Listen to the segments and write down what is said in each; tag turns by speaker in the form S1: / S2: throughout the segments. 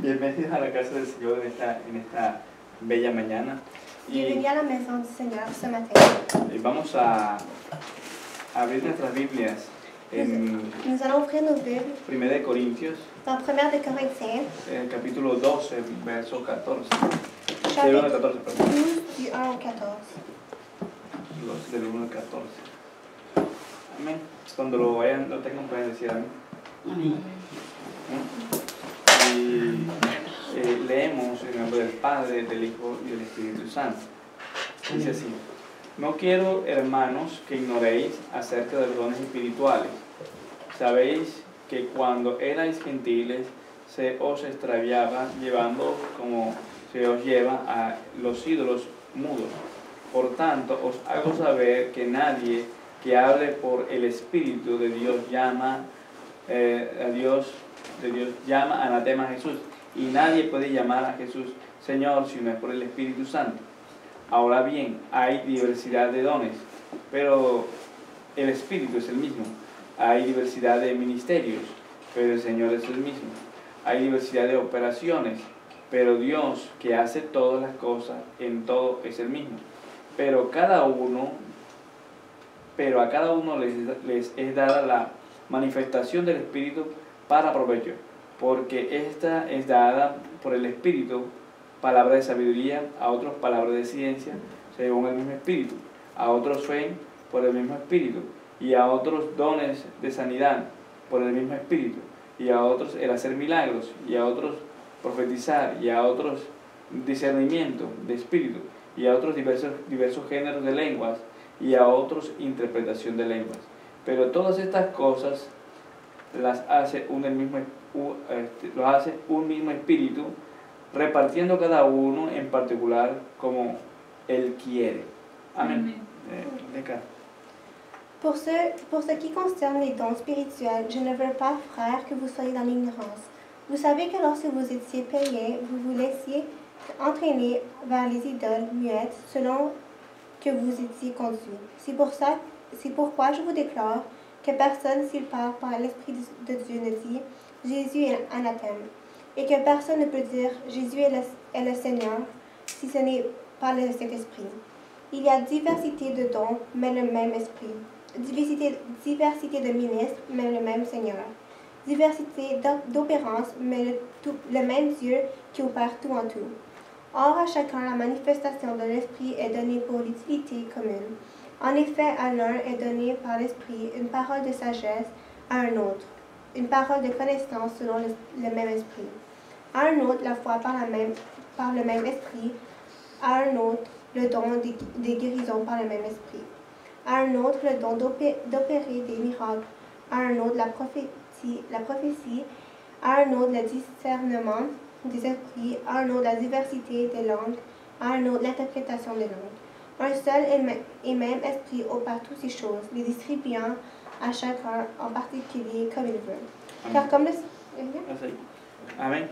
S1: Bienvenidos a la casa del Señor en esta bella mañana.
S2: Bienvenue à la maison du Seigneur ce matin.
S1: Vamos a abrir nuestras Biblias en
S2: Nous allons ouvrir nos Bibles
S1: 1 de Corintios,
S2: dans 1 de Corinthiens,
S1: capítulo 12, verso 14. Del 1
S2: chapitre
S1: al 14, perdón.
S2: 12 du 1 au 14.
S1: Del 1 al 14. Amén. Cuando lo tengan pueden decir amén.
S3: Amén.
S1: Y leemos en el nombre del Padre, del Hijo y del Espíritu Santo. Dice así: no quiero, hermanos, que ignoréis acerca de los dones espirituales. Sabéis que cuando erais gentiles se os extraviaba llevando como se os lleva a los ídolos mudos. Por tanto, os hago saber que nadie que hable por el Espíritu de Dios llama llama anatema a Jesús, y nadie puede llamar a Jesús Señor si no es por el Espíritu Santo. Ahora bien, hay diversidad de dones, pero el Espíritu es el mismo. Hay diversidad de ministerios, pero el Señor es el mismo. Hay diversidad de operaciones, pero Dios, que hace todas las cosas en todo, es el mismo. Pero a cada uno les es dada la manifestación del Espíritu para provecho, porque esta es dada por el Espíritu, palabra de sabiduría, a otros palabra de ciencia, según el mismo Espíritu, a otros fe por el mismo Espíritu, y a otros dones de sanidad por el mismo Espíritu, y a otros el hacer milagros, y a otros profetizar, y a otros discernimiento de espíritu, y a otros diversos géneros de lenguas, y a otros interpretación de lenguas. Pero todas estas cosas las hace un mismo Espíritu, repartiendo cada uno en particular como Él quiere. Amén.
S2: Pour ce qui concerne les dons spirituels, je ne veux pas, frères, que vous soyez dans l'ignorance. Vous savez que lorsque vous étiez païens, vous vous laissiez entraîner vers les idoles muettes selon que vous étiez conduits. C'est pourquoi je vous déclare que personne, s'il parle par l'Esprit de Dieu, ne dit « Jésus est anathème » et que personne ne peut dire « Jésus est le Seigneur » si ce n'est pas le Saint-Esprit. Il y a diversité de dons, mais le même Esprit. Diversité de ministres, mais le même Seigneur. Diversité d'opérances, mais le même Dieu qui opère tout en tout. Or, à chacun, la manifestation de l'Esprit est donnée pour l'utilité commune. En effet, à l'un est donnée par l'Esprit une parole de sagesse, à un autre une parole de connaissance selon le même Esprit. À un autre, la foi par le même Esprit. À un autre, le don des guérisons par le même Esprit. À un autre, le don d'opérer des miracles. À un autre, la prophétie. À un autre, le discernement des esprits. À un autre, la diversité des langues. À un autre, l'interprétation des langues. Un seul et même Esprit opère toutes ces choses, les distribuant a chacun en particulier comme il veut.
S1: Amén.
S2: Car comme le...
S1: Amén.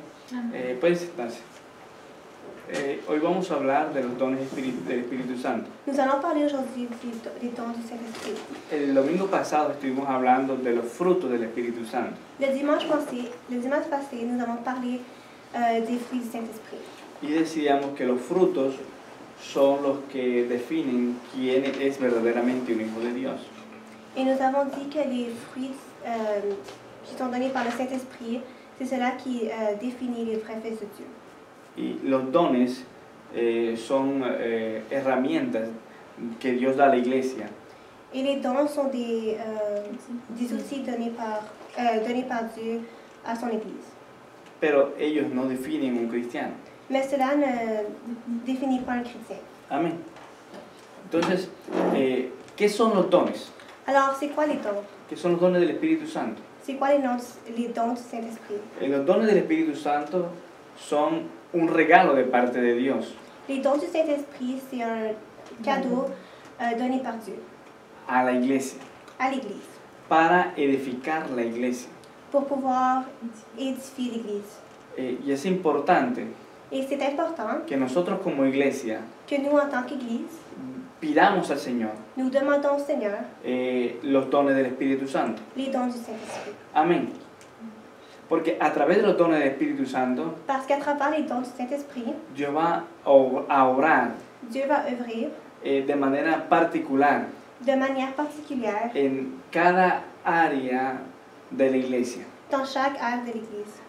S1: Pueden sentarse. Hoy vamos a hablar de los dones del Espíritu Santo.
S2: Nous allons parler aujourd'hui des dons du Saint-Esprit.
S1: El domingo pasado estuvimos hablando de los frutos del Espíritu Santo.
S2: Le dimanche passé, nous avons parlé des fruits du Saint-Esprit.
S1: Y decíamos que los frutos son los que definen quién es verdaderamente un hijo de Dios.
S2: Et nous avons dit que les fruits qui sont donnés par le Saint-Esprit, c'est cela qui définit les vrais fils de Dieu.
S1: Y los dones son herramientas que Dios da a la iglesia.
S2: Et les dons sont des outils donnés par Dieu à son Église.
S1: Pero ellos no definen un cristiano.
S2: Mais cela ne définit pas un chrétien.
S1: Amén. Entonces, ¿qué son los dones?
S2: Alors, c'est quoi les dons?
S1: ¿Qué son los dones del Espíritu Santo?
S2: C'est quoi les dons du Saint-Esprit?
S1: Los dones del Espíritu Santo son un regalo de parte de Dios
S2: Les dons du Saint-Esprit, c'est un cadeau donné par Dieu
S1: a la iglesia
S2: à l'Église
S1: para edificar la iglesia.
S2: pour pouvoir édifier l'Église.
S1: Y es importante
S2: Et c'est important
S1: que nosotros como iglesia
S2: que nous, en tant qu'Église,
S1: pidamos al Señor
S2: nous demandons au Seigneur
S1: los dones del Espíritu Santo.
S2: les dons du Saint-Esprit.
S1: Amén. Porque a través de los dones del Espíritu Santo,
S2: Parce qu'à travers les dons du Saint-Esprit,
S1: Dios va a obrar
S2: Dieu va œuvrer
S1: de manera particular
S2: de manière particulière
S1: en cada área de la iglesia.
S2: dans chaque ère de l'Église.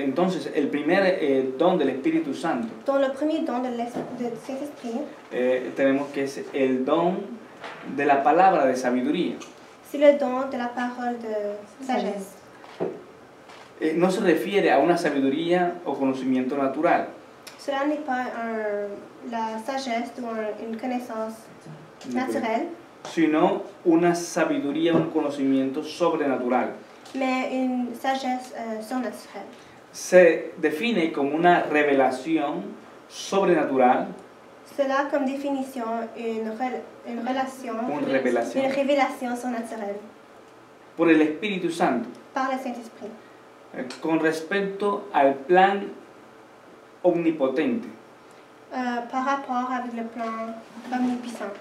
S1: Entonces, el primer don del Espíritu Santo,
S2: Dont le premier don de Saint-Esprit,
S1: tenemos que es el don de la palabra de sabiduría.
S2: c'est le don de la parole de sagesse.
S1: No se refiere a una sabiduría o conocimiento natural,
S2: Cela n'est pas la sagesse ou une connaissance naturelle,
S1: sino una sabiduría, un conocimiento sobrenatural.
S2: mais une sagesse surnaturelle.
S1: Se define como una revelación sobrenatural,
S2: Cela comme définition une relation,
S1: una revelación
S2: une révélation surnaturelle
S1: por el Espíritu Santo
S2: par le Saint-Esprit
S1: con respecto al plan omnipotente
S2: par rapport avec le plan omnipuissant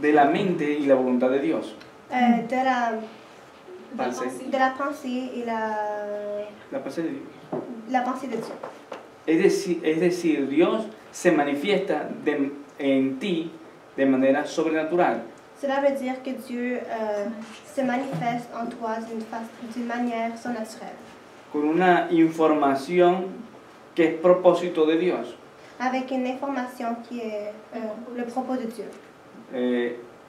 S1: de la mente y la voluntad de Dios.
S2: De la pensée et
S1: La pensée de Dios.
S2: la pensée de Dieu.
S1: Es decir, Dios se manifiesta en ti de manera sobrenatural.
S2: Cela veut dire que Dieu se manifeste en toi d'une manière surnaturelle.
S1: Con una información que es propósito de Dios.
S2: Avec une information qui est le propos de Dieu.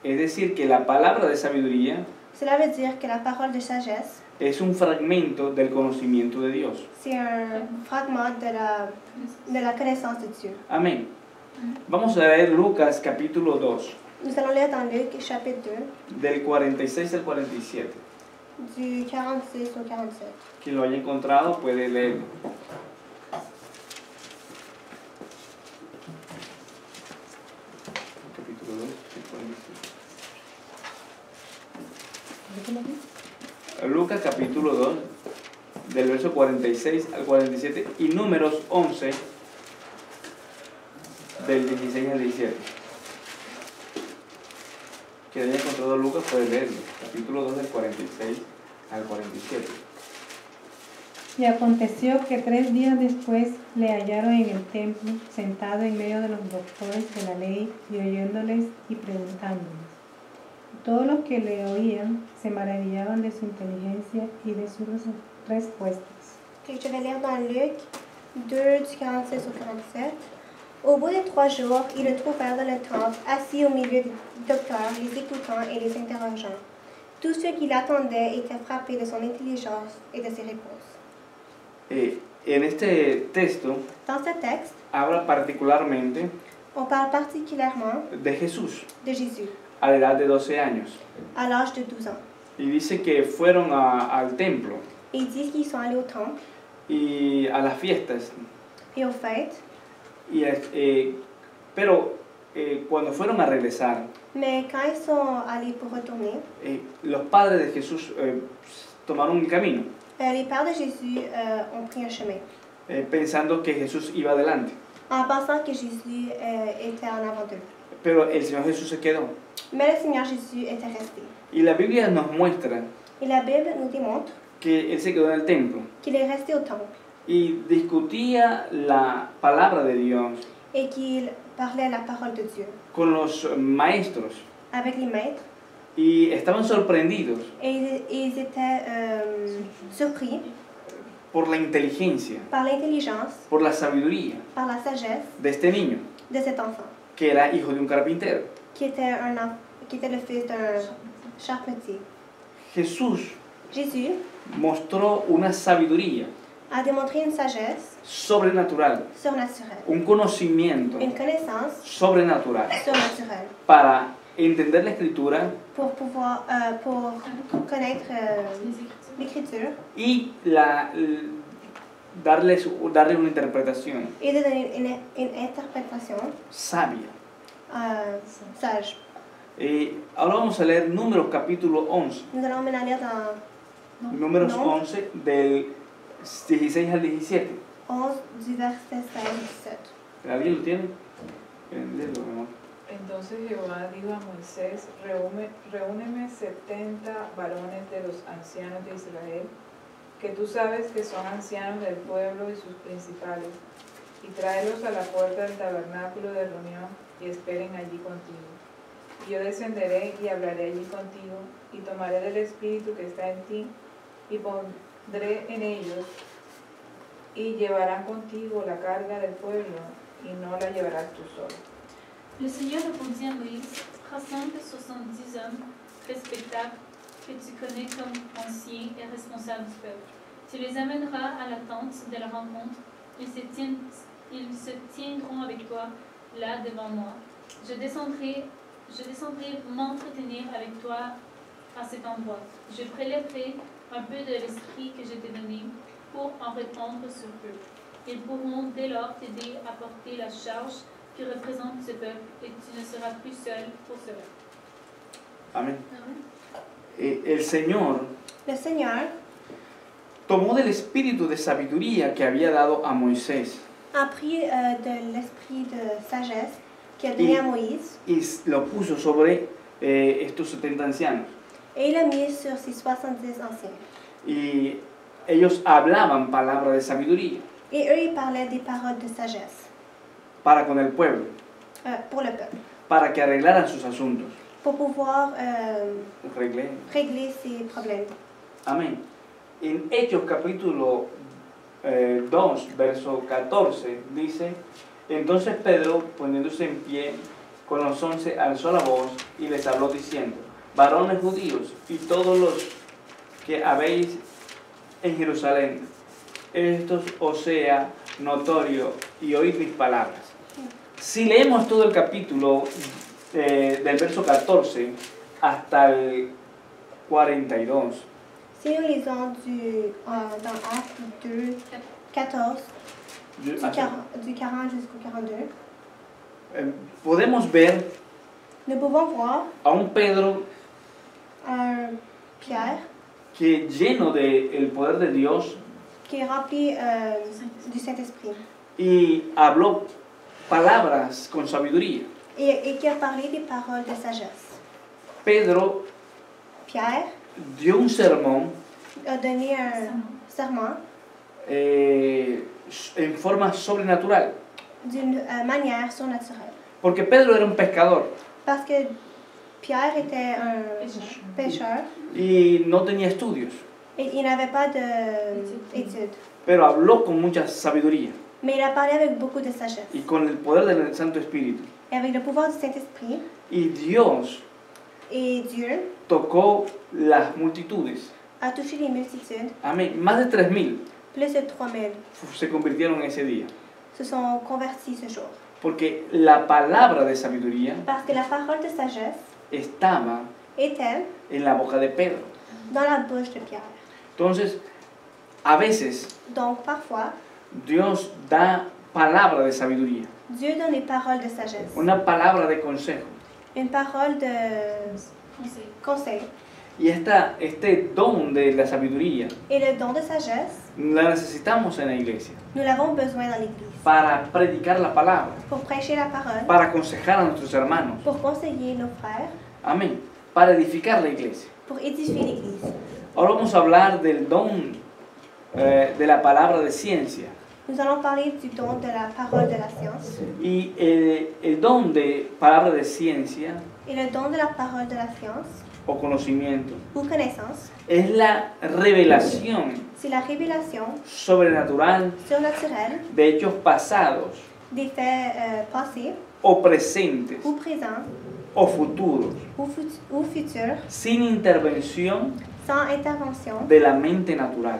S1: Es decir, que la palabra de sabiduría
S2: Cela veut dire que la parole de sagesse,
S1: es un fragmento del conocimiento de Dios.
S2: c'est un fragment de la connaissance de Dieu.
S1: Amén. Vamos a leer Lucas capítulo 2,
S2: Nous allons lire dans Luc chapitre 2,
S1: del 46 al 47.
S2: du 46 au 47.
S1: Quien lo haya encontrado puede leerlo. Capítulo 2, del 47. Lucas capítulo 2, del verso 46 al 47 y números 11, del 16 al 17. Quien haya encontrado Lucas puede leerlo. Capítulo 2 del 46 al 47.
S3: Y aconteció que 3 días después le hallaron en el templo, sentado en medio de los doctores de la ley, y oyéndoles y preguntándoles. Todos los que le oían se maravillaban de su inteligencia y de sus respuestas.
S2: Okay, je vais lire dans Luc 2, du 46 au 47. Au bout de 3 jours, ils le trouvèrent dans le temple, assis au milieu des docteurs, les écoutant et les interrogeant. Tous ceux qui l'attendaient étaient frappés de son intelligence et de ses réponses.
S1: En este texto
S2: Dans ce texte,
S1: habla particularmente
S2: on parle particulièrement
S1: de Jesús
S2: de Jésus,
S1: a la edad de 12 años.
S2: à l'âge de 12 ans.
S1: Y dice que fueron al templo
S2: Et ils disent qu'ils sont allés au temple
S1: y a las fiestas.
S2: et aux fêtes,
S1: Pero cuando fueron a regresar,
S2: mais quand ils sont allés pour retourner,
S1: los padres de Jesús tomaron un camino,
S2: les pères de Jésus ont pris un chemin,
S1: pensando que Jesús iba adelante.
S2: en pensant que Jésus était en avant d'eux.
S1: Pero el Señor Jesús se quedó.
S2: Mais le Seigneur Jésus était resté.
S1: Y la Biblia nos muestra
S2: Et la Bible nous démontre
S1: que Él se quedó en el templo
S2: qu'il est resté au temple
S1: y discutía la palabra de Dios
S2: et qu'il parlait la parole de Dieu
S1: con los maestros
S2: avec les maîtres.
S1: y estaban sorprendidos
S2: Et ils étaient surpris
S1: por la inteligencia,
S2: par l'intelligence,
S1: por la sabiduría
S2: par la sagesse
S1: de este niño,
S2: de cet enfant,
S1: que era hijo de un carpintero.
S2: qui était le fils d'un charpentier.
S1: Jesús
S2: Jésus
S1: mostró una sabiduría
S2: a démontré une sagesse
S1: sobrenatural,
S2: surnaturelle,
S1: un conocimiento
S2: une connaissance
S1: sobrenatural
S2: surnaturelle
S1: para entender la escritura
S2: pour pouvoir pour connaître l'écriture
S1: y darle una interpretación
S2: et de donner une interprétation
S1: sabia.
S2: sage.
S1: Ahora vamos a leer Números capítulo 11.
S2: Nous allons maintenant lire dans
S1: Números
S2: No.
S1: 11 del 16 al 17.
S2: 11 du verset 16 au 17.
S1: ¿Alguien lo tiene? Léelo, mi amor.
S4: Entonces Jehová dijo a Moisés, reúneme 70 varones de los ancianos de Israel que tú sabes que son ancianos del pueblo y sus principales, y tráelos a la puerta del tabernáculo de reunión y esperen allí contigo. Y yo descenderé y hablaré allí contigo, y tomaré del Espíritu que está en ti, y pondré en ellos, y llevarán contigo la carga del pueblo, y no la llevarás tú solo.
S5: Le Seigneur répondit à Moïse, rassemble 70 hommes respectables que tu connais comme anciens et responsables du peuple. Tu les amèneras à la tente de la rencontre. Ils se tiendront avec toi là devant moi. Je descendrai m'entretenir avec toi à cet endroit. Je prélèverai un peu de l'esprit que je t'ai donné pour en répandre sur eux. Ils pourront dès lors t'aider à porter la charge qui représente ce peuple, et tu ne seras plus seul pour cela.
S1: Amén.
S5: Amen.
S1: El Señor
S2: Le Seigneur
S1: tomó del espíritu de sabiduría que había dado a Moisés
S2: a pris de l'esprit de sagesse qu'il a donné à Moïse
S1: y lo puso sobre estos 70 ancianos.
S2: et il l'a mis sur ses 70 anciens.
S1: Y ellos hablaban palabras de sabiduría
S2: Et eux, ils parlaient des paroles de sagesse
S1: para con el pueblo,
S2: pour le peuple,
S1: para que arreglaran sus asuntos.
S2: pour pouvoir
S1: Arreglen.
S2: régler ses problèmes.
S1: Amén. En Hechos capítulo 2, verso 14, dice: entonces Pedro, poniéndose en pie con los 11, alzó la voz y les habló diciendo: varones judíos y todos los que habéis en Jerusalén, esto os sea notorio y oíd mis palabras. Si leemos todo el capítulo del verso 14 hasta el 42,
S2: Si nous lisons dans Actes 2, 14, du 40 jusqu'au 42,
S1: podemos ver
S2: nous pouvons voir
S1: a un Pedro
S2: un Pierre
S1: que lleno del poder de Dios
S2: qui est rempli du Saint-Esprit
S1: y habló palabras con sabiduría.
S2: et qui a parlé des paroles de sagesse.
S1: Pedro
S2: Pierre
S1: dio un sermón
S2: a donné un serment
S1: en forma sobrenatural,
S2: d'une manière surnaturelle.
S1: porque Pedro era un pescador
S2: Parce que Pierre était un pêcheur
S1: y no tenía estudios,
S2: et il n'avait pas d'études.
S1: pero habló con mucha sabiduría
S2: Mais il a parlé avec beaucoup de sagesse.
S1: y con el poder del Santo Espíritu.
S2: Et avec le pouvoir du Saint-Esprit,
S1: Y Dios
S2: et Dieu
S1: tocó las multitudes.
S2: a touché les multitudes.
S1: Amén. Más de 3.000
S2: Plus de 3000
S1: se convirtieron ese día.
S2: se sont convertis ce jour.
S1: Porque la palabra de sabiduría
S2: Parce que la parole de sagesse
S1: estaba
S2: était
S1: en la boca de Pedro.
S2: dans la bouche de Pierre.
S1: Entonces, a veces
S2: Donc parfois,
S1: Dios da palabra de sabiduría,
S2: Dieu donne des paroles de sagesse,
S1: una palabra de consejo.
S2: une parole de
S5: Conseil.
S2: conseil.
S1: Y este don de la sabiduría
S2: Et le don de sagesse,
S1: la necesitamos en la iglesia
S2: nous l'avons besoin dans l'Église
S1: para predicar la palabra,
S2: pour prêcher la parole,
S1: para aconsejar a nuestros hermanos.
S2: pour conseiller nos frères,
S1: Amén. Para edificar la iglesia.
S2: pour édifier l'Église.
S1: Ahora vamos a hablar del don de la palabra de ciencia.
S2: Nous allons parler du don de la parole de la science.
S1: Y el don de palabra de ciencia
S2: Et le don de la parole de la science,
S1: o conocimiento
S2: ou connaissance,
S1: es la revelación
S2: c'est la révélation
S1: sobrenatural
S2: surnaturelle
S1: de hechos pasados
S2: des faits passés
S1: o presentes
S2: ou présents
S1: o futuros,
S2: ou futurs,
S1: sin intervención
S2: sans intervention
S1: de la mente natural.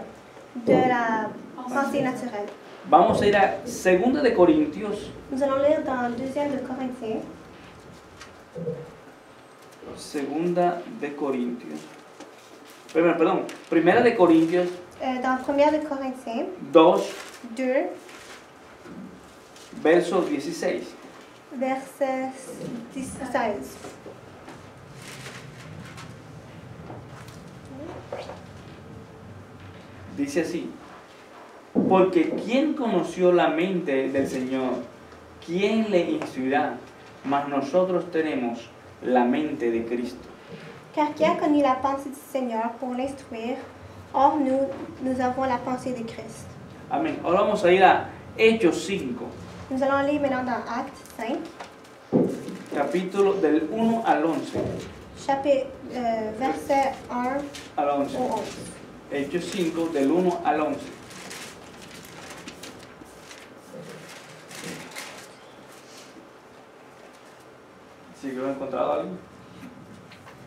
S2: de la pensée naturelle.
S1: Vamos a ir a 2 de Corintios,
S2: Nous allons lire dans 2 de Corinthiens,
S1: 2 de Corintios, Primera de Corintios
S2: dans 1 de Corinthiens
S1: 2,
S2: 2,
S1: verso 16.
S2: verset 16.
S1: Dice así: porque ¿quién conoció la mente del Señor? ¿Quién le instruirá? Mas nosotros tenemos la mente de Cristo.
S2: Car qui a connu la pensée du Seigneur pour l'instruire? Or, nous avons la pensée de Christ.
S1: Amén. Ahora vamos a ir a Hechos 5,
S2: Nous allons aller maintenant dans Actes 5,
S1: capítulo del 1 al 11.
S2: Verset 1
S1: Al
S2: au
S1: 11.
S2: 11.
S1: Hechos 5, del 1 al 11. ¿Sí que lo ha encontrado alguien?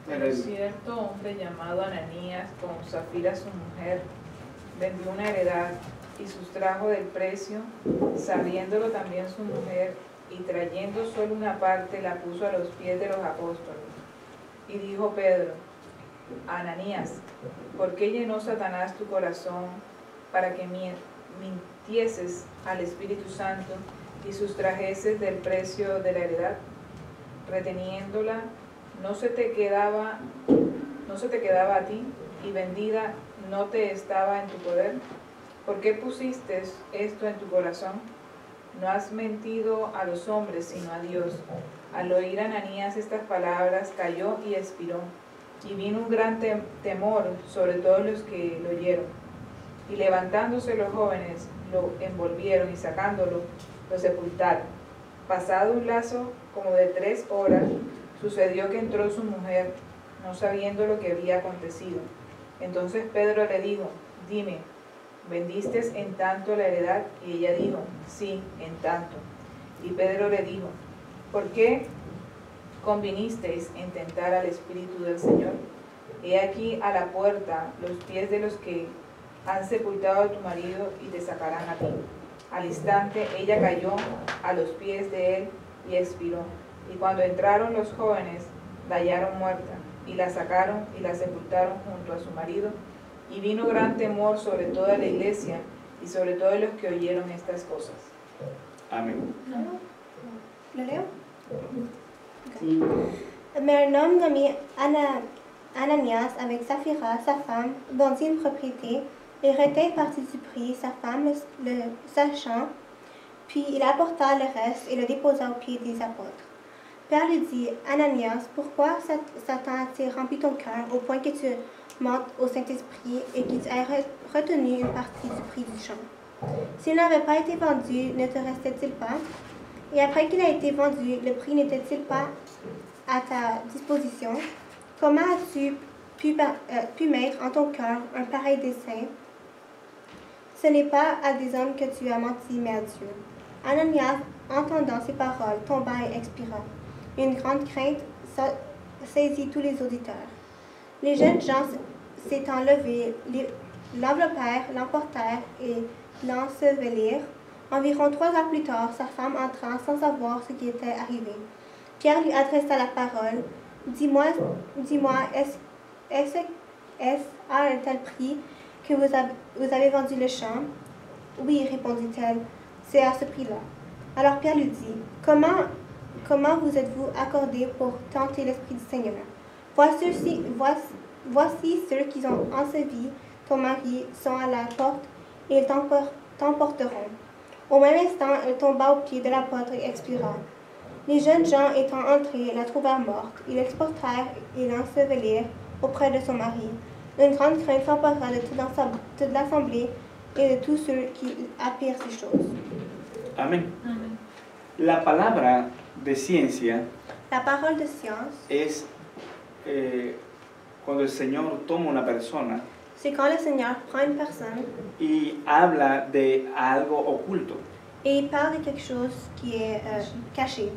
S4: Pero cierto hombre llamado Ananías, con Zafira su mujer, vendió una heredad y sustrajo del precio, sabiéndolo también su mujer, y trayendo solo una parte la puso a los pies de los apóstoles. Y dijo Pedro: Ananías, ¿por qué llenó Satanás tu corazón para que mintieses al Espíritu Santo y sustrajeses del precio de la heredad? Reteniéndola, no se te quedaba a ti, y vendida no te estaba en tu poder. ¿Por qué pusiste esto en tu corazón? No has mentido a los hombres, sino a Dios. Al oír Ananías estas palabras, cayó y expiró, y vino un gran temor sobre todos los que lo oyeron. Y levantándose los jóvenes, lo envolvieron, y sacándolo, lo sepultaron. Pasado un lazo como de 3 horas, sucedió que entró su mujer, no sabiendo lo que había acontecido. Entonces Pedro le dijo: dime, ¿vendiste en tanto la heredad? Y ella dijo: sí, en tanto. Y Pedro le dijo: ¿por qué convinisteis en tentar al Espíritu del Señor? He aquí a la puerta los pies de los que han sepultado a tu marido, y te sacarán a ti. Al instante ella cayó a los pies de él y expiró. Y cuando entraron los jóvenes, la hallaron muerta, y la sacaron y la sepultaron junto a su marido. Y vino gran temor sobre toda la iglesia y sobre todos los que oyeron estas cosas.
S1: Amén.
S2: Le leo? Mais un homme nommé Ananias, avec Saphira, sa femme, vendit une propriété et retint partie du prix, sa femme le sachant, puis il apporta le reste et le déposa aux pieds des apôtres. Pierre lui dit: Ananias, pourquoi Satan a-t-il rempli ton cœur au point que tu mentes au Saint-Esprit et que tu aies retenu une partie du prix du champ? S'il n'avait pas été vendu, ne te restait-il pas? Et après qu'il a été vendu, le prix n'était-il pas à ta disposition? Comment as-tu pu mettre en ton cœur un pareil dessein? Ce n'est pas à des hommes que tu as menti, mais à Dieu. Ananias, entendant ces paroles, tomba et expira. Une grande crainte saisit tous les auditeurs. Les jeunes gens s'étant levés, l'enveloppèrent, l'emportèrent et l'ensevelirent. Environ 3 heures plus tard, sa femme entra sans savoir ce qui était arrivé. Pierre lui adressa la parole. Dis-moi, est-ce à un tel prix que vous avez vendu le champ? Oui, répondit-elle, c'est à ce prix-là. Alors Pierre lui dit: Comment vous êtes-vous accordé pour tenter l'Esprit du Seigneur? Voici ceux qui ont enseveli ton mari sont à la porte et ils t'emporteront. Au même instant, elle tomba aux pieds de l'apôtre et expira. Les jeunes gens étant entrés, la trouvèrent morte. Ils l'exportèrent et l'ensevelirent auprès de son mari. Une grande crainte s'empara de toute l'assemblée et de tous ceux qui apprirent ces choses.
S1: Amén.
S5: Amén.
S1: La palabra de ciencia
S2: La parole de science,
S1: es cuando el Señor toma una persona
S2: c'est quand le Seigneur prend une personne
S1: y habla de algo oculto,
S2: et il parle de quelque chose qui est caché,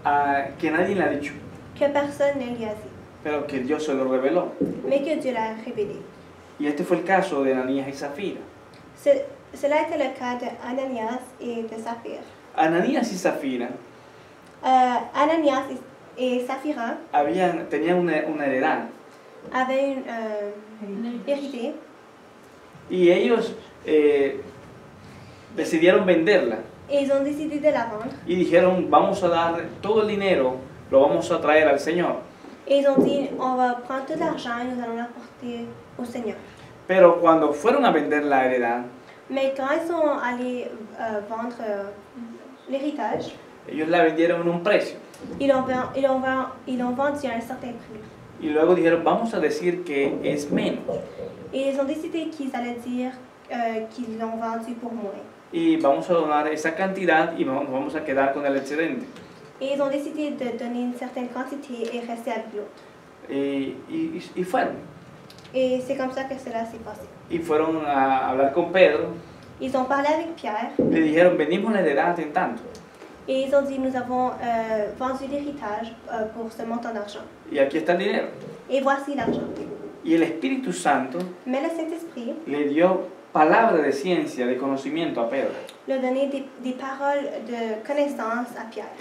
S1: que nadie le ha dicho,
S2: que personne ne lui a dit,
S1: pero que Dios se lo reveló.
S2: mais que Dieu l'a révélé.
S1: Y este fue el caso de Ananías y Zafira.
S2: Cela était le cas de Ananias et de Saphira.
S1: Ananías y Zafira
S2: Ananias et Saphira
S1: tenían una heredad
S2: avaient une hérité
S1: y ellos decidieron venderla
S2: et ils ont décidé de la vendre.
S1: y dijeron: vamos a dar todo el dinero, lo vamos a traer al Señor.
S2: Et ils ont dit: on va prendre tout l'argent et nous allons l'apporter au Seigneur.
S1: Pero cuando fueron a vender la heredad,
S2: Mais quand ils sont allés vendre l'héritage,
S1: ellos la vendieron en un precio.
S2: ils l'ont vendu à un certain prix.
S1: Y luego dijeron, vamos a decir que es menos.
S2: Et ils ont décidé qu'ils allaient dire qu'ils l'ont vendu pour moins.
S1: Y vamos a donar esa cantidad y nos vamos a quedar con el excedente.
S2: Et ils ont décidé de donner une certaine quantité et rester avec l'autre.
S1: Y fueron.
S2: Et c'est comme ça que cela s'est passé.
S1: Y fueron a hablar con Pedro.
S2: Ils ont parlé avec Pierre
S1: Le dijeron, venimos a heredad en tanto.
S2: et ils ont dit nous avons vendu l'héritage pour ce montant d'argent.
S1: Y aquí está el dinero.
S2: Et voici l'argent.
S1: Y el Espíritu Santo
S2: Mais le Saint-Esprit
S1: le dio palabra de ciencia, de conocimiento a Pedro.
S2: leur donnait des paroles de connaissance à Pierre.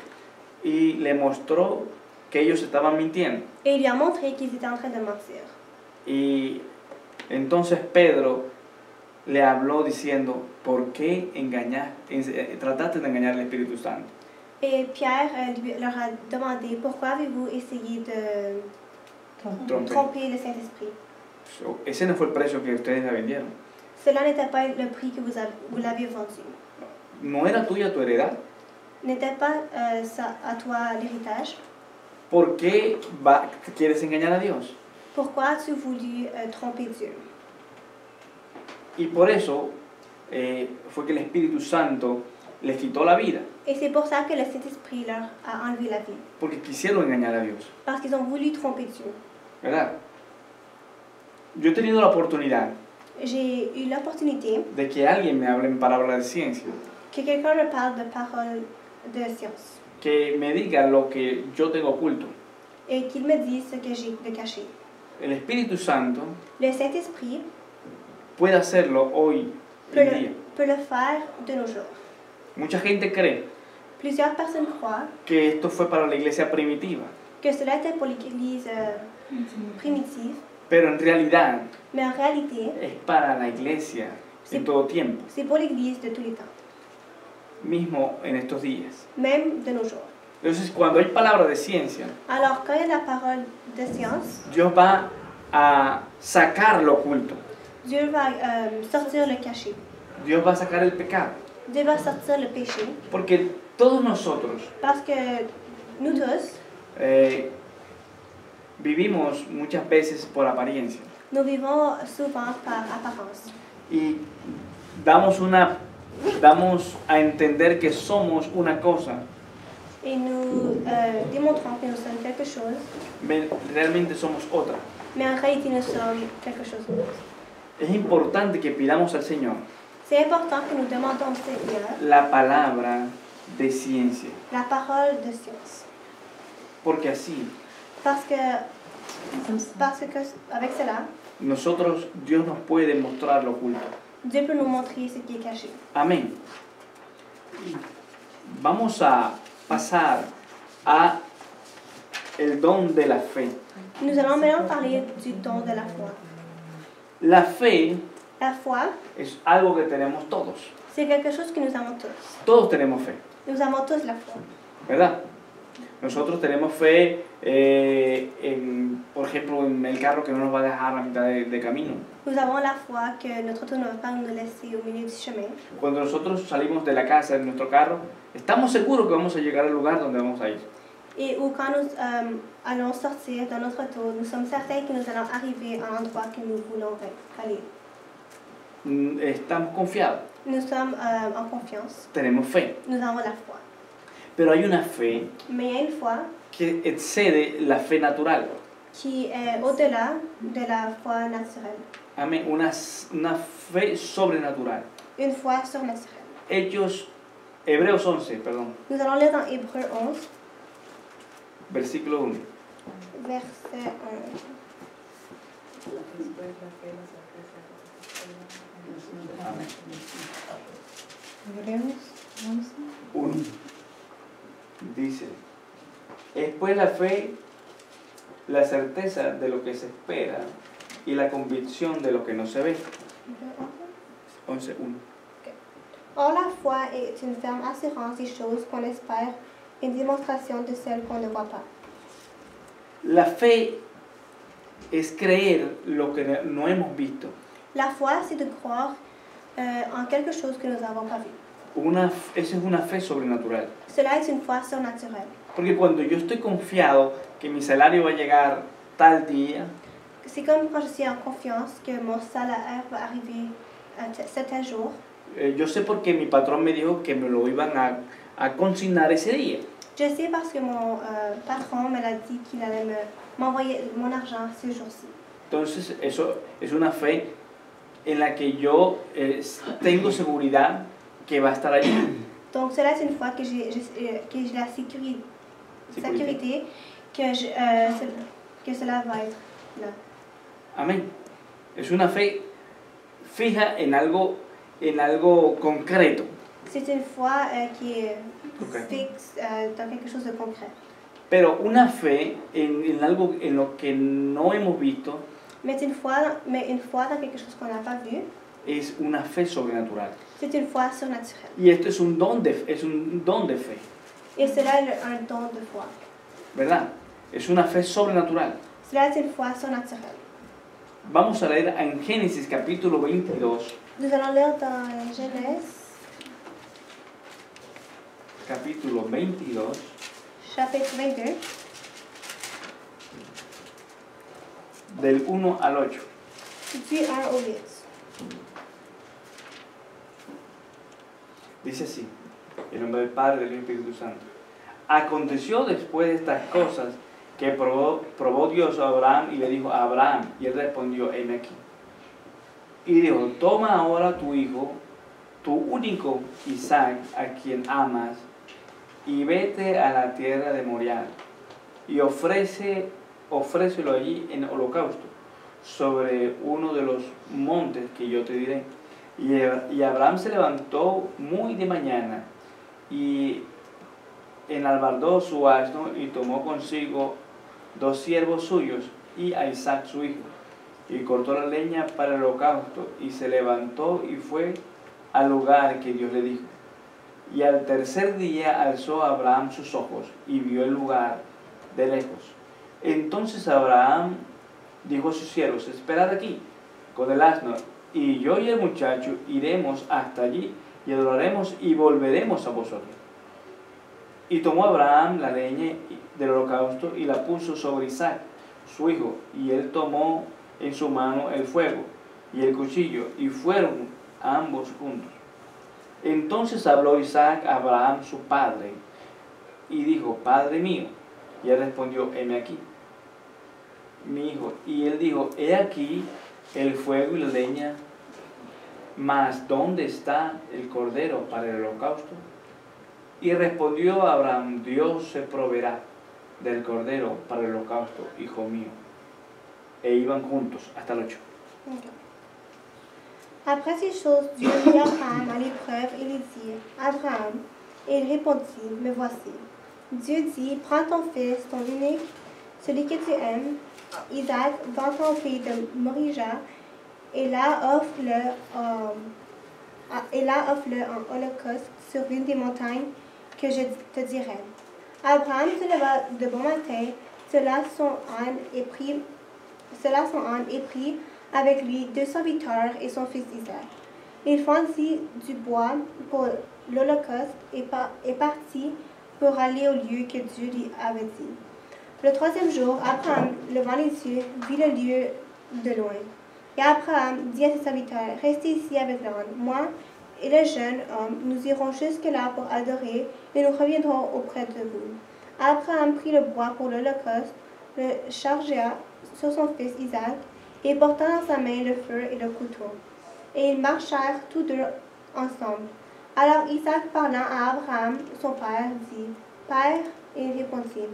S1: Y le mostró que ellos estaban mintiendo.
S2: Et il lui a montré qu'ils étaient en train de mentir.
S1: Y entonces Pedro le habló diciendo, ¿por qué trataste de engañar al Espíritu Santo?
S2: Et Pierre leur a demandé pourquoi avez-vous essayé de
S1: Tromper.
S2: tromper le Saint-Esprit.
S1: Ese no fue el precio que ustedes la vendieron.
S2: Cela n'était pas le prix que vous l'aviez vendu.
S1: No era tuya tu heredad.
S2: N'était pas ça à toi l'héritage.
S1: ¿Por qué quieres engañar a Dios?
S2: Pourquoi as-tu voulu tromper Dieu?
S1: Y por eso fue que el Espíritu Santo les quitó la vida,
S2: Et c'est pour ça que le Saint-Esprit leur a enlevé la vie.
S1: porque quisieron engañar a Dios,
S2: Parce qu'ils ont voulu tromper Dieu.
S1: ¿verdad? Yo he tenido la oportunidad
S2: J'ai eu l'opportunité
S1: de que alguien me hable en palabras de ciencia,
S2: que quelqu'un me parle de paroles de science
S1: que me diga lo que yo tengo oculto.
S2: et qu'il me dise ce que j'ai de caché.
S1: El Espíritu Santo
S2: Le Saint-Esprit
S1: puede hacerlo hoy
S2: peut
S1: en día.
S2: peut le faire de nos jours.
S1: Mucha gente cree
S2: Plusieurs personnes croient
S1: que esto fue para la iglesia primitiva,
S2: que cela était pour l'Église primitive,
S1: pero en realidad
S2: mais en réalité,
S1: es para la iglesia en todo tiempo,
S2: c'est pour l'Église de tous les temps,
S1: mismo en estos días.
S2: même de nos jours.
S1: Entonces, cuando hay palabra de ciencia,
S2: Alors, quand il y a la parole de science,
S1: Dios va a sacar lo oculto.
S2: Dieu va sortir le caché.
S1: Dios va a sacar el pecado.
S2: Dieu va sortir le péché.
S1: Porque todos nosotros
S2: Parce que nous tous,
S1: vivimos muchas veces por apariencia.
S2: nous vivons souvent par apparence.
S1: Y damos a entender que somos una cosa,
S2: Et nous démontrons que nous sommes quelque chose,
S1: realmente somos otra.
S2: mais en réalité nous sommes quelque chose d'autre.
S1: Es importante que pidamos al Señor
S2: C'est important que nous demandons au Seigneur
S1: la palabra de ciencia,
S2: la parole de science.
S1: porque así
S2: Parce que avec cela,
S1: Dios nos puede mostrar lo oculto.
S2: Dieu peut nous montrer ce qui est caché.
S1: Amén. Vamos a pasar a el don de la fe.
S2: Nous allons maintenant parler du don de la foi.
S1: La fe
S2: La foi,
S1: es algo que tenemos todos.
S2: c'est quelque chose que nous avons tous.
S1: Todos tenemos fe,
S2: Nous avons tous la foi.
S1: ¿verdad? Nosotros tenemos fe, por ejemplo, en el carro que no nos va a dejar a mitad de camino.
S2: Nous avons la foi que notre auto ne va pas nous laisser au milieu du chemin.
S1: Cuando nosotros salimos de la casa en nuestro carro, estamos seguros que vamos a llegar al lugar donde vamos a ir.
S2: Et ou quand nous allons sortir dans notre auto, nous sommes certains que nous allons arriver à l'endroit que nous voulons aller.
S1: Estamos confiados,
S2: Nous sommes en confiance.
S1: tenemos fe.
S2: Nous avons la foi.
S1: Pero hay una fe
S2: Mais il y a une foi
S1: que excede la fe natural.
S2: qui est au-delà de la foi naturelle.
S1: Amén. Una fe sobrenatural.
S2: Une foi surnaturelle.
S1: Hebreos 11, perdón,
S2: Nous allons lire dans Hébreux 11,
S1: versículo 1.
S2: verset 1.
S4: Después la fe, la certeza,
S1: Amén.
S3: Hebreos 11.
S1: 1. Dice, es pues la fe, la certeza de lo que se espera y la convicción de lo que no se ve. 11, 1.
S2: Or, la foi est une ferme assurance des choses qu'on espère, une démonstration de celles qu'on ne voit pas.
S1: La fe es creer lo que no hemos visto.
S2: La foi, c'est de croire en quelque chose que nous n'avons pas vu.
S1: Esa es una fe sobrenatural.
S2: Cela est une foi surnaturelle.
S1: Porque cuando yo estoy confiado que mi salario va a llegar tal día.
S2: C'est comme quand je suis en confiance que mon salaire va arriver à certain jour.
S1: Yo sé porque mi patrón me dijo que me lo iban a consignar ese día.
S2: Je sais parce que mon patron me l'a dit qu'il allait m'envoyer mon argent ce jour-ci.
S1: Entonces, eso es una fe en la que yo tengo seguridad que va a estar allí.
S2: Donc cela c'est une fois que j'ai la sécurité que cela va être là.
S1: Amén. Es una fe fija en algo concreto.
S2: C'est une foi qui est
S1: Okay.
S2: fixe dans quelque chose de concret.
S1: Pero una fe en algo en lo que no hemos visto
S2: Mais une foi dans quelque chose qu'on n'a pas vu,
S1: es una fe sobrenatural.
S2: c'est une foi surnaturelle.
S1: Y esto es un don de fe,
S2: Et cela est un don de foi.
S1: ¿verdad? Es una fe sobrenatural.
S2: Cela est une foi surnaturelle.
S1: Vamos a leer en Génesis capítulo 22,
S2: Nous allons lire dans Genèse,
S1: capítulo 22,
S2: chapitre 22,
S1: del 1 al 8.
S2: du 1 au 8.
S1: Dice así, en nombre del Padre, del Hijo y del Espíritu Santo. Aconteció después de estas cosas que probó Dios a Abraham y le dijo a Abraham, y él respondió, heme aquí. Y dijo, toma ahora tu hijo, tu único Isaac, a quien amas, y vete a la tierra de Moriah, y ofrécelo allí en holocausto, sobre uno de los montes que yo te diré. Y Abraham se levantó muy de mañana, y enalbardó su asno, y tomó consigo 2 siervos suyos, y a Isaac su hijo, y cortó la leña para el holocausto, y se levantó y fue al lugar que Dios le dijo. Y al tercer día alzó Abraham sus ojos, y vio el lugar de lejos. Entonces Abraham dijo a sus siervos, esperad aquí con el asno, y yo y el muchacho iremos hasta allí, y adoraremos y volveremos a vosotros. Y tomó Abraham la leña del holocausto y la puso sobre Isaac, su hijo, y él tomó en su mano el fuego y el cuchillo, y fueron ambos juntos. Entonces habló Isaac a Abraham su padre, y dijo, Padre mío. Y él respondió, heme aquí, mi hijo. Y él dijo, he aquí el fuego y la leña, mas ¿dónde está el cordero para el holocausto? Y respondió Abraham, Dios se proveerá del cordero para el holocausto, hijo mío. E iban juntos hasta el 8.
S2: Okay. Après ces choses, Dieu mit Abraham à l'épreuve et lui dit, Abraham, et il répondit, me voici. Dieu dit, prends ton fils, ton unique, celui que tu aimes, Isaac, va-t'en au pays de Moriah, et là offre-le en holocauste sur l'une des montagnes que je te dirai. Abraham se leva de bon matin, cela son âne et prit avec lui 2 serviteurs et son fils Isaac. Il fendit du bois pour l'holocauste et partit pour aller au lieu que Dieu lui avait dit. Le 3e jour, Abraham, levant les yeux, vit le lieu de loin. Et Abraham dit à ses serviteurs, restez ici avec l'âne. Moi et le jeune homme, nous irons jusque-là pour adorer et nous reviendrons auprès de vous. Abraham prit le bois pour l'holocauste, le chargea sur son fils Isaac, et porta dans sa main le feu et le couteau. Et ils marchèrent tous deux ensemble. Alors Isaac, parlant à Abraham, son père, dit, Père, et il répondit,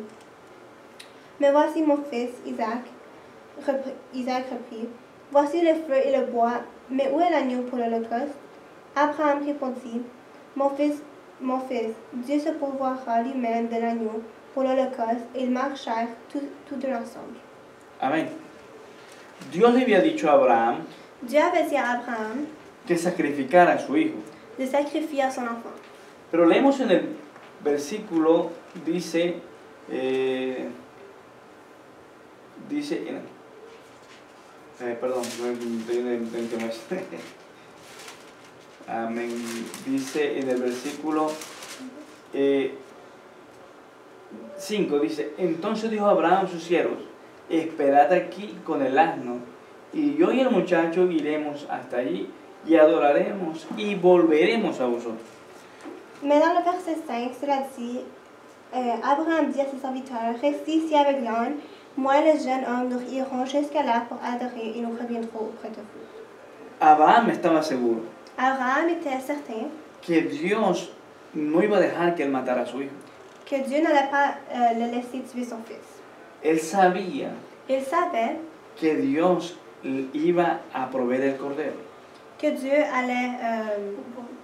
S2: mais voici mon fils, Isaac reprit, voici le feu et le bois, mais où est l'agneau pour l'holocauste? Abraham répondit, mon fils, Dieu se pourvoira lui-même de l'agneau pour l'holocauste, et ils marchèrent tous deux ensemble.
S1: Amén. Dios le había dicho a Abraham
S2: Dieu avait dit à Abraham
S1: que sacrificara a su hijo.
S2: de sacrifier à son enfant.
S1: Pero leemos en el versículo, dice perdón, amén. Dice en el versículo 5, dice, entonces dijo Abraham a sus siervos, esperad aquí con el asno, y yo y el muchacho iremos hasta allí, y adoraremos, y volveremos a vosotros.
S2: Mais dans le verset 5, cela dit, Abraham dit à ses serviteurs, restez ici avec l'âne, moi et le jeune homme, nous irons jusqu'à là pour adorer et nous reviendrons auprès de vous.
S1: Abraham estaba seguro
S2: Abraham était certain
S1: que Dios no iba a dejar que él matara a su hijo.
S2: que Dieu n'allait pas le laisser tuer son fils.
S1: Él sabía
S2: Il savait
S1: que Dios iba a proveer el cordero.
S2: que Dieu allait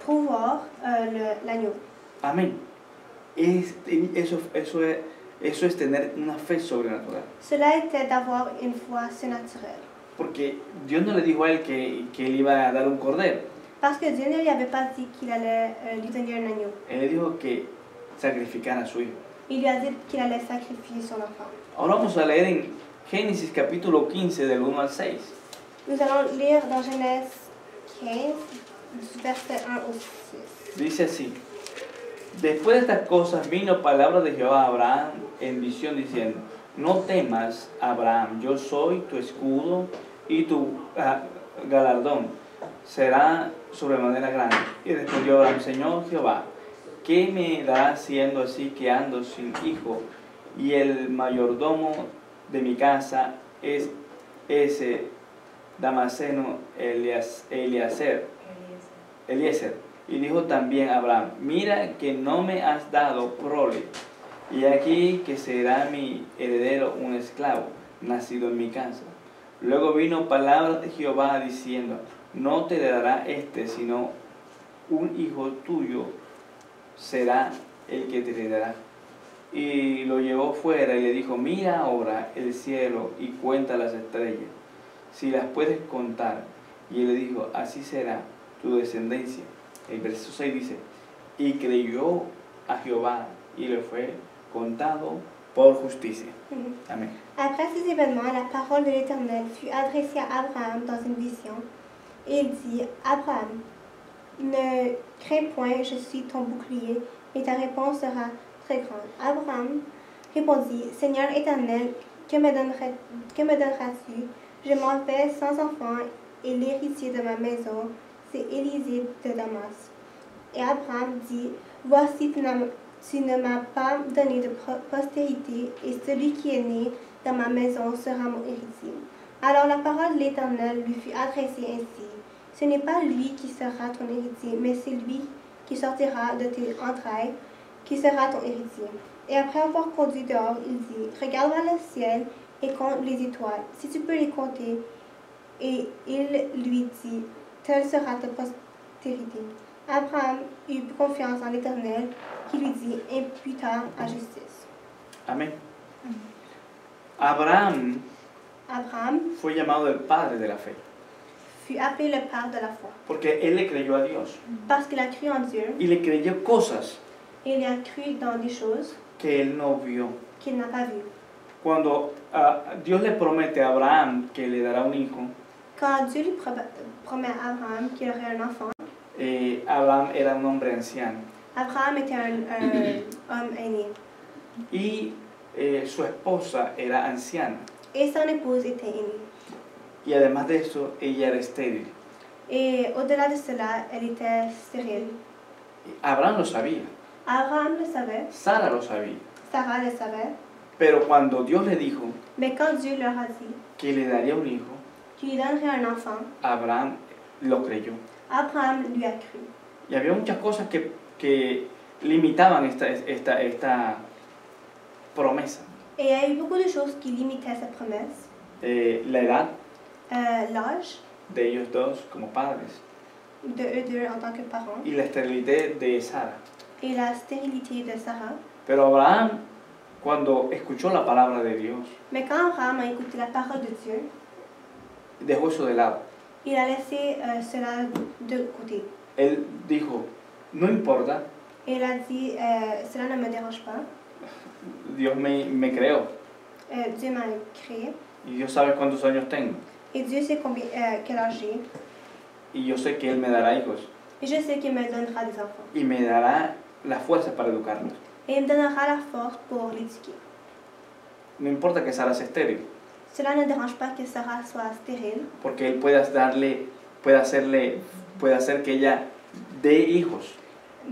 S2: pouvoir l'agneau.
S1: Amén. Eso es tener una fe sobrenatural.
S2: Cela était d'avoir une foi surnaturelle.
S1: Porque Dios no le dijo a él que él iba a dar un cordero.
S2: Parce que Dieu ne lui avait pas dit qu'il allait lui donner un agneau.
S1: Él le dijo que sacrificara a su hijo.
S2: Il lui a dit qu'il allait sacrifier son enfant.
S1: Ahora vamos a leer en Génesis capítulo 15 del 1 al 6.
S2: Nous allons lire dans Genèse 15, du verset 1 au 6.
S1: Dice así: Después de estas cosas vino palabra de Jehová a Abraham en visión diciendo: No temas, Abraham, yo soy tu escudo y tu galardón será sobremanera grande. Y respondió Abraham: Señor Jehová, ¿qué me dará siendo así que ando sin hijo y el mayordomo de mi casa es ese Damaseno Eliezer? Y dijo también Abraham: Mira que no me has dado prole, y aquí que será mi heredero un esclavo, nacido en mi casa. Luego vino palabra de Jehová diciendo: No te dará sino un hijo tuyo será el que te heredará. Y lo llevó fuera y le dijo: Mira ahora el cielo y cuenta las estrellas, si las puedes contar. Y él le dijo: Así será tu descendencia. El verso 6 dice: Y creyó a Jehová y le fue contado por justicia. Amén.
S2: Après ces événements, la parole de l'Éternel fut adressée à Abraham dans une vision. Et il dit: Abraham, ne crains point, je suis ton bouclier, et ta réponse sera très grande. Abraham répondit: Seigneur Éternel, que me donneras-tu? Je m'en vais sans enfant, et l'héritier de ma maison, c'est Élisée de Damas. Et Abraham dit: Voici, tu ne m'as pas donné de postérité, et celui qui est né dans ma maison sera mon héritier. Alors la parole de l'Éternel lui fut adressée ainsi: Ce n'est pas lui qui sera ton héritier, mais c'est lui qui sortira de tes entrailles qui sera ton héritier. Et après avoir conduit dehors, il dit: Regarde vers le ciel et compte les étoiles, si tu peux les compter. Et il lui dit: Telle sera ta postérité. Abraham eut confiance en l'Éternel, qui lui dit: Imputa à justice.
S1: Amén. Abraham
S2: Abraham
S1: fue llamado el padre de la fe,
S2: fut appelé le père de la foi,
S1: porque él le creyó a Dios
S2: parce qu'il a cru en Dieu,
S1: y le creyó cosas
S2: et il a cru dans des choses
S1: que él no vio.
S2: qu'il n'a pas vues.
S1: Cuando Dios le promete a Abraham que le dará un hijo,
S2: Quand Dieu lui promet à Abraham qu'il aurait un enfant,
S1: Abraham era un hombre anciano
S2: Abraham était un homme aîné,
S1: y su esposa era anciana,
S2: et son épouse était aînée.
S1: y además de eso ella era estéril.
S2: Et au-delà de cela, elle était stérile.
S1: Abraham lo sabía,
S2: Abraham le savait,
S1: Sara lo sabía,
S2: Sarah le savait,
S1: pero cuando Dios le dijo
S2: mais quand Dieu leur a dit
S1: que le daría un hijo,
S2: qu'il lui donnerait un enfant,
S1: Abraham lo creyó.
S2: Abraham lui a cru.
S1: Y había muchas cosas que limitaban esta promesa.
S2: Et il y a eu beaucoup de choses qui limitaient cette promesse.
S1: La edad
S2: L'âge
S1: de ellos dos como padres
S2: de eux deux en tant que parents
S1: y la esterilidad de Sara.
S2: et la stérilité de Sarah.
S1: Pero Abraham, cuando escuchó la palabra de Dios,
S2: Mais quand Abraham a écouté la parole de Dieu,
S1: dejó eso de lado.
S2: il a laissé cela de côté.
S1: Él dijo: no importa,
S2: Et il a dit, cela ne me dérange pas.
S1: Dios me creó
S2: Dieu m'a créé.
S1: y Dios sabe cuántos años tengo
S2: Et Dieu sait quel âge j'ai.
S1: y yo sé que Él me dará hijos
S2: Et je sais qu'il me donnera des enfants.
S1: y me dará la fuerza para educarlos.
S2: Et il me donnera la force pour l'éduquer.
S1: No importa que Sara sea estéril,
S2: Cela ne dérange pas que Sarah soit stérile,
S1: porque él puede hacer que ella dé hijos.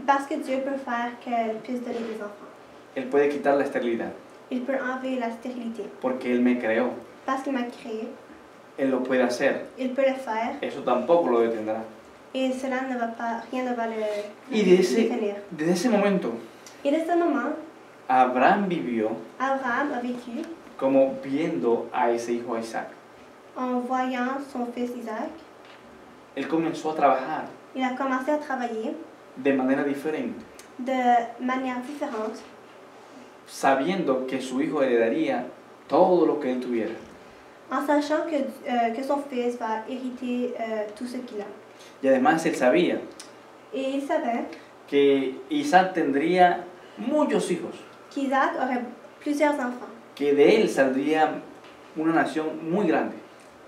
S2: parce que Dieu peut faire qu'elle puisse donner des enfants.
S1: Él puede quitar la esterilidad,
S2: Il peut enlever la stérilité,
S1: porque él me creó.
S2: parce qu'il m'a créé.
S1: Él lo puede hacer.
S2: Il peut le faire,
S1: Eso tampoco lo detendrá.
S2: et cela ne va pas, rien ne va le
S1: Y
S2: détenir.
S1: desde ese momento,
S2: Et de ce moment,
S1: Abraham vivió
S2: Abraham a vécu
S1: como viendo a ese hijo a Isaac.
S2: en voyant son fils Isaac.
S1: Él comenzó a trabajar
S2: Il a commencé à travailler
S1: de manera diferente,
S2: de manière différente,
S1: sabiendo que su hijo heredaría todo lo que él tuviera.
S2: en sachant que son fils va hériter tout ce qu'il a.
S1: Y además él sabía
S2: Et il savait
S1: que Isaac tendría muchos hijos,
S2: qu'Isaac aurait plusieurs enfants,
S1: que de él saldría una nación muy grande,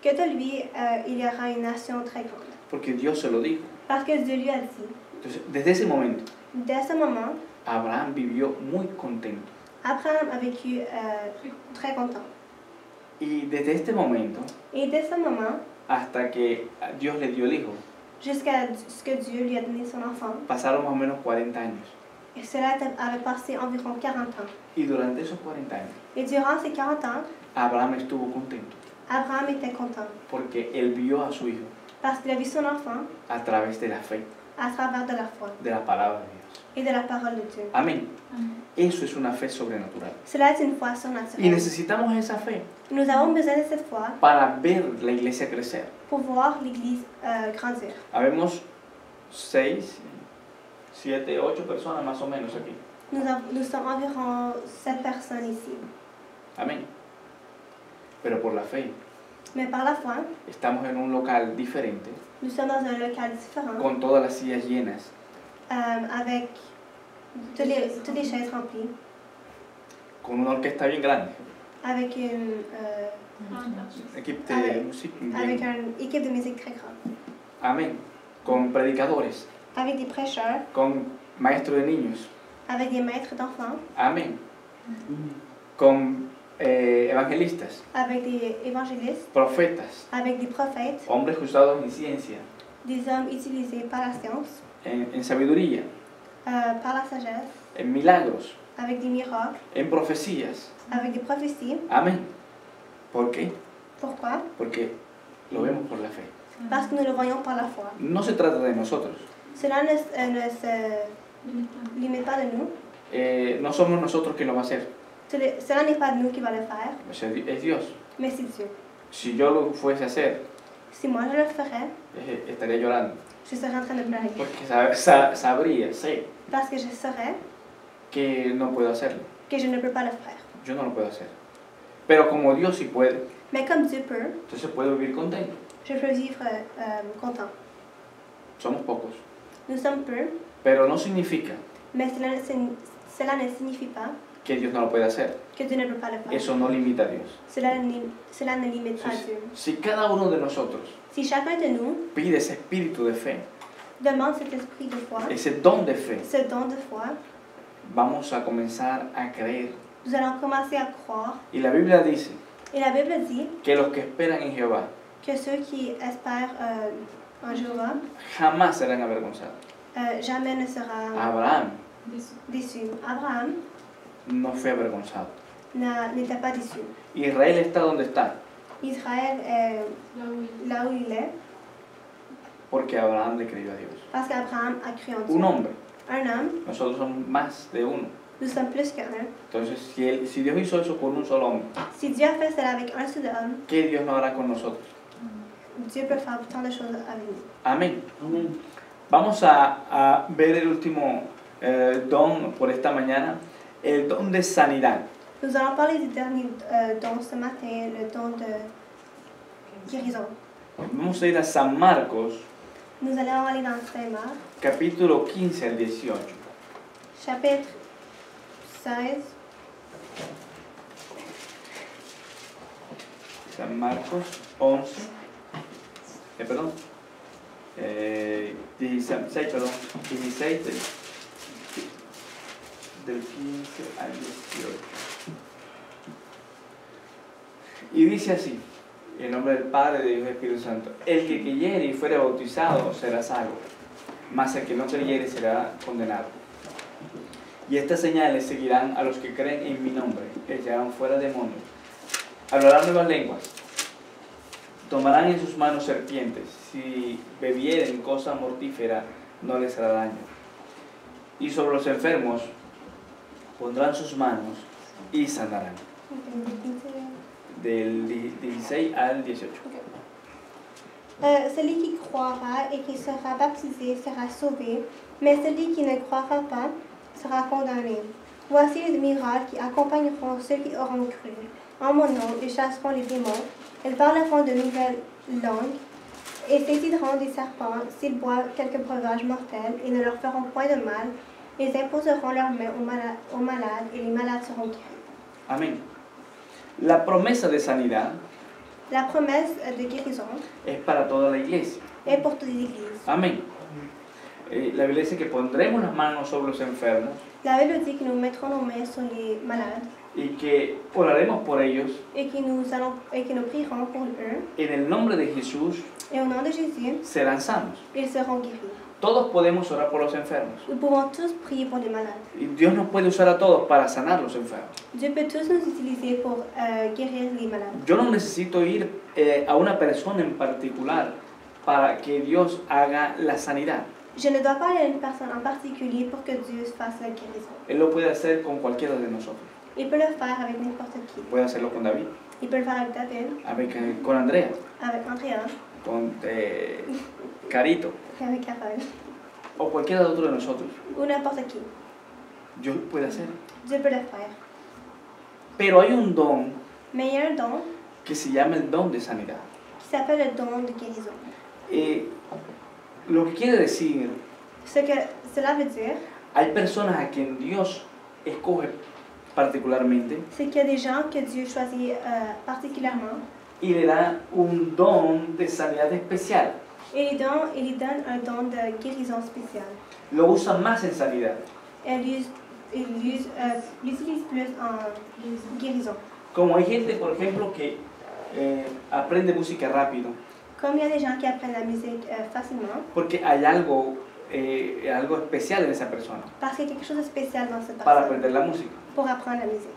S2: que de lui, il y aura une nation très grande.
S1: porque Dios se lo dijo.
S2: Parce que Dieu lui a dit.
S1: Entonces, desde ese momento,
S2: Dès ce moment,
S1: Abraham vivió muy contento.
S2: Abraham a vécu très content.
S1: Y desde este momento,
S2: Et dès ce moment,
S1: hasta que Dios le dio el hijo,
S2: jusqu'à ce que Dieu lui a donné son enfant,
S1: pasaron más o menos 40 años.
S2: et cela avait passé environ 40 ans.
S1: Y durante esos 40 años,
S2: Et durant ces 40 ans,
S1: Abraham estuvo contento,
S2: Abraham était content
S1: porque él vio a su hijo
S2: parce qu'il a vu son enfant
S1: a través de la fe,
S2: à travers de la foi
S1: de la palabra de Dios.
S2: et de la parole de Dieu.
S1: Amén. Eso es una fe sobrenatural.
S2: Cela est une foi
S1: Y
S2: surnaturelle.
S1: necesitamos esa fe
S2: Nous avons besoin de cette foi
S1: para ver la iglesia crecer.
S2: pour voir l'Église grandir.
S1: Habemos 6, 7, 8 personas más o menos aquí.
S2: Nous sommes environ 7 personnes ici.
S1: Amén. Pero por la fe,
S2: Mais par la foi,
S1: estamos en un local diferente,
S2: nous sommes dans un local différent,
S1: con todas las sillas llenas,
S2: avec toutes les chaises remplies,
S1: con una orquesta bien grande,
S2: avec une
S1: equipo de
S2: Amén.
S1: música
S2: avec
S1: bien.
S2: une équipe de musique très grande,
S1: Amén. Con predicadores,
S2: avec des prêcheurs,
S1: con maestros de niños.
S2: avec des maîtres d'enfants,
S1: Amén. Con evangelistas,
S2: avec des évangélistes,
S1: profetas,
S2: avec des prophètes,
S1: hombres usados en ciencia,
S2: des hommes utilisés par la science,
S1: en sabiduría,
S2: par la sagesse,
S1: en milagros,
S2: avec des miracles,
S1: en profecías.
S2: avec des prophéties.
S1: Amén. ¿Por qué?
S2: Pourquoi?
S1: Porque lo vemos por la fe.
S2: Parce que nous le voyons par la foi.
S1: No se trata de nosotros.
S2: Cela ne se limite pas de nous.
S1: No somos nosotros quien lo va a hacer.
S2: Cela n'est pas nous qui va le faire,
S1: O sea, es Dios.
S2: mais c'est Dieu.
S1: Si yo lo fuese a hacer,
S2: Si moi je le ferais,
S1: estaría llorando.
S2: je serais en train de pleurer.
S1: Porque sabría, sé
S2: Parce que je saurais
S1: que no puedo hacerlo.
S2: que je ne peux pas le faire.
S1: Yo no lo puedo hacer. Pero como Dios sí puede,
S2: Mais comme Dieu peut,
S1: entonces puedo vivir contento.
S2: je peux vivre content.
S1: Somos pocos.
S2: Nous sommes peu,
S1: Pero no significa
S2: mais cela ne signifie pas
S1: que Dios no lo puede hacer.
S2: que Dieu ne peut pas le faire.
S1: Eso no limita a Dios.
S2: Cela ne limite pas Dieu.
S1: Si cada uno de nosotros
S2: Si chacun de nous
S1: pide ese espíritu de fe,
S2: demande cet esprit de foi,
S1: ese don de fe,
S2: ce don de foi,
S1: vamos a comenzar a creer.
S2: nous allons commencer à croire.
S1: Y la Biblia dice
S2: Et la Bible dit
S1: que los que esperan en Jehová
S2: que ceux qui espèrent en Jéhovah
S1: jamás serán avergonzados.
S2: jamais ne seront
S1: Abraham
S2: déçus. Abraham
S1: no fue avergonzado.
S2: n'était pas déçu.
S1: Israel está donde está
S2: Israël est là où il est
S1: porque Abraham le creyó a Dios.
S2: parce qu'Abraham a cru en Dieu.
S1: Un hombre,
S2: Un homme,
S1: nosotros somos más de uno.
S2: nous sommes plus qu'un.
S1: Entonces, si Dios hizo eso con un solo hombre,
S2: Si Dieu a fait cela avec un seul homme,
S1: ¿qué Dios no hará con nosotros?
S2: Dieu peut faire tant de choses avec nous.
S1: Amén. Vamos a ver el último don por esta mañana, el don de sanidad.
S2: Nous allons parler du dernier don ce matin, le don de guérison.
S1: Vamos a ir a San Marcos,
S2: Nous allons aller dans Saint-Marc,
S1: capítulo 15 al 18.
S2: chapitre 16.
S1: San Marcos 11, perdón, 16 del 15 al 18. Y dice así, en nombre del Padre, del Hijo y del Espíritu Santo: el que creyere y fuere bautizado será salvo, mas el que no creyere será condenado. Y estas señales seguirán a los que creen en mi nombre: echarán fuera demonios, hablarán nuevas lenguas, tomarán en sus manos serpientes, si bebieren cosa mortífera no les hará daño. Y sobre los enfermos pondrán sus manos y sanarán. Del 16 al 18.
S2: Celui qui croira et qui sera baptisé sera sauvé, mais celui qui ne croira pas sera condamné. Voici les miracles qui accompagneront ceux qui auront cru. En mon nom, ils chasseront les démons, ils parleront de nouvelles langues et saisiront des serpents. S'ils boivent quelque breuvage mortel, ils ne leur feront point de mal. Ils imposeront leurs mains aux malades et les malades seront guéris.
S1: Amén. La promesa de sanidad
S2: La promesse de guérison
S1: es para toda la iglesia.
S2: est pour toutes les églises.
S1: Amén. La Biblia dice que pondremos las manos sobre los enfermos
S2: La Bible dit que nous mettrons nos mains sur les malades
S1: y que oraremos por ellos
S2: et que nous prierons pour eux.
S1: en el nombre de Jesús,
S2: Et au nom de Jésus,
S1: serán sanos.
S2: ils seront guéris.
S1: Todos podemos orar por los enfermos.
S2: Nous pouvons tous prier pour les malades.
S1: Y Dios nos puede usar a todos para sanar los enfermos.
S2: Dieu peut tous nous utiliser pour guérir les malades.
S1: Yo no necesito ir a una persona en particular para que Dios haga la sanidad.
S2: Je ne dois pas aller à une personne en particulier pour que Dieu fasse la guérison.
S1: Él lo puede hacer con cualquiera de nosotros.
S2: Il peut le faire avec n'importe qui.
S1: Puede hacerlo con David,
S2: Il peut le faire avec David,
S1: con Andrea,
S2: avec Andrea,
S1: con Carito
S2: avec Carole,
S1: o cualquiera de otro de nosotros.
S2: ou n'importe qui.
S1: Dios puede hacer.
S2: Dieu peut le faire.
S1: Pero hay un don
S2: Mais il y a un don
S1: que se llama el don de sanidad.
S2: qui s'appelle le don de guérison.
S1: Lo que quiere decir,
S2: Ce que cela veut dire,
S1: hay personas a quien Dios escoge particularmente
S2: c'est qu'il y a des gens que Dieu choisit particulièrement
S1: y le da un don de sanidad especial.
S2: et il lui donne un don de guérison spéciale.
S1: Lo usa más en sanidad.
S2: Il l'utilise plus en guérison.
S1: Como hay gente, por ejemplo, que aprende música rápido,
S2: Comme il y a des gens qui apprennent la musique facilement,
S1: porque hay algo especial en esa persona
S2: parce qu'il y a quelque chose de spécial dans cette
S1: para
S2: personne
S1: aprender la música.
S2: pour apprendre la musique.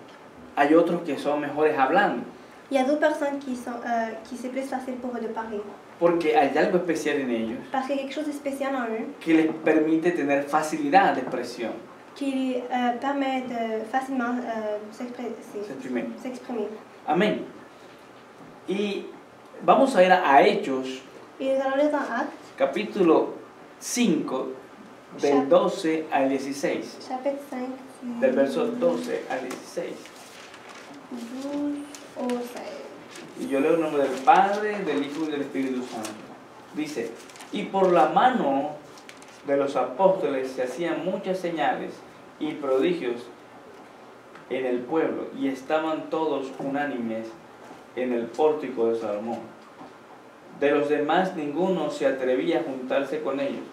S1: Hay otros que son mejores hablando,
S2: Il y a d'autres personnes qui c'est plus facile pour eux de parler,
S1: porque hay algo especial en ellos
S2: parce qu'il y a quelque chose de spécial en eux
S1: que les permite tener facilidad de expresión.
S2: qui permet de facilement s'exprimer.
S1: Amén. Y vamos a ir a Hechos,
S2: Et nous allons lire dans Actes,
S1: capítulo 5, del 12 al 16.
S2: chapitre 5,
S1: Del verso 12 al 16.
S2: 12 au 16.
S1: Y yo leo el nombre del Padre, del Hijo y del Espíritu Santo. Dice: y por la mano de los apóstoles se hacían muchas señales y prodigios en el pueblo, y estaban todos unánimes en el pórtico de Salomón. De los demás ninguno se atrevía a juntarse con ellos,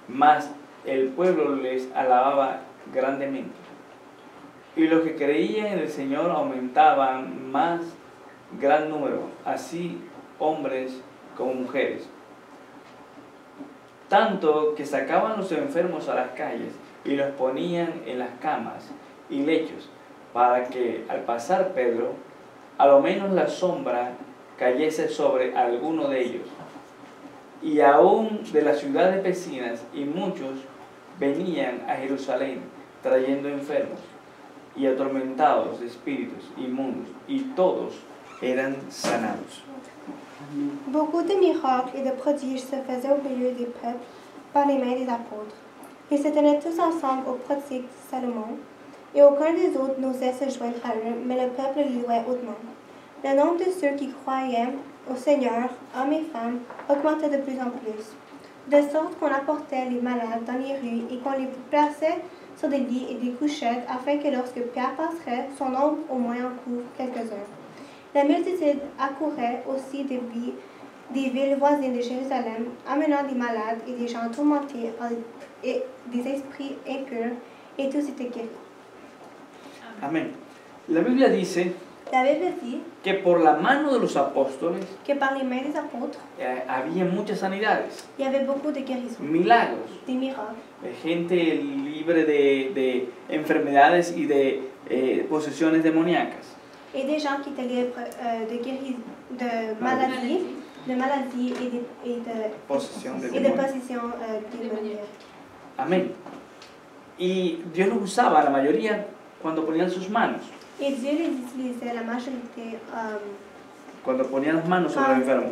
S1: mas el pueblo les alababa grandemente. Y los que creían en el Señor aumentaban más gran número, así hombres como mujeres. Tanto que sacaban los enfermos a las calles y los ponían en las camas y lechos, para que al pasar Pedro, a lo menos la sombra cayese sobre alguno de ellos. Y aún de las ciudades vecinas, y muchos venían a Jerusalén trayendo enfermos y atormentados de espíritus inmundos, y todos eran sanados.
S2: Beaucoup de miracles et de prodiges se faisaient au milieu des peuples par les mains des apôtres. Ils se tenaient tous ensemble au portique de Salomon, et aucun des autres n'osait se joindre à eux, mais le peuple les louait hautement. Le nombre de ceux qui croyaient au Seigneur, hommes et femmes, augmentait de plus en plus, de sorte qu'on apportait les malades dans les rues et qu'on les plaçait sur des lits et des couchettes, afin que lorsque Pierre passerait, son ombre au moins en couvre quelques-uns. La multitude accourait aussi des villes voisines de Jérusalem, amenant des malades et des gens tourmentés par des esprits impurs, et tous étaient guéris.
S1: Amén. La Biblia dice
S2: La Bible dit
S1: que por la mano de los apóstoles
S2: que par les mains des apôtres,
S1: había muchas sanidades,
S2: il y avait beaucoup de guérisons,
S1: milagros,
S2: des miracles,
S1: gente libre de enfermedades y de posesiones demoníacas.
S2: et des gens qui étaient libres de maladies et de
S1: Posesión de
S2: possessions démoniaques.
S1: Amén. Y Dios los usaba, la mayoría, cuando ponían sus manos,
S2: Et Dieu les utilisait, la majorité,
S1: cuando ponían las manos sobre los enfermos.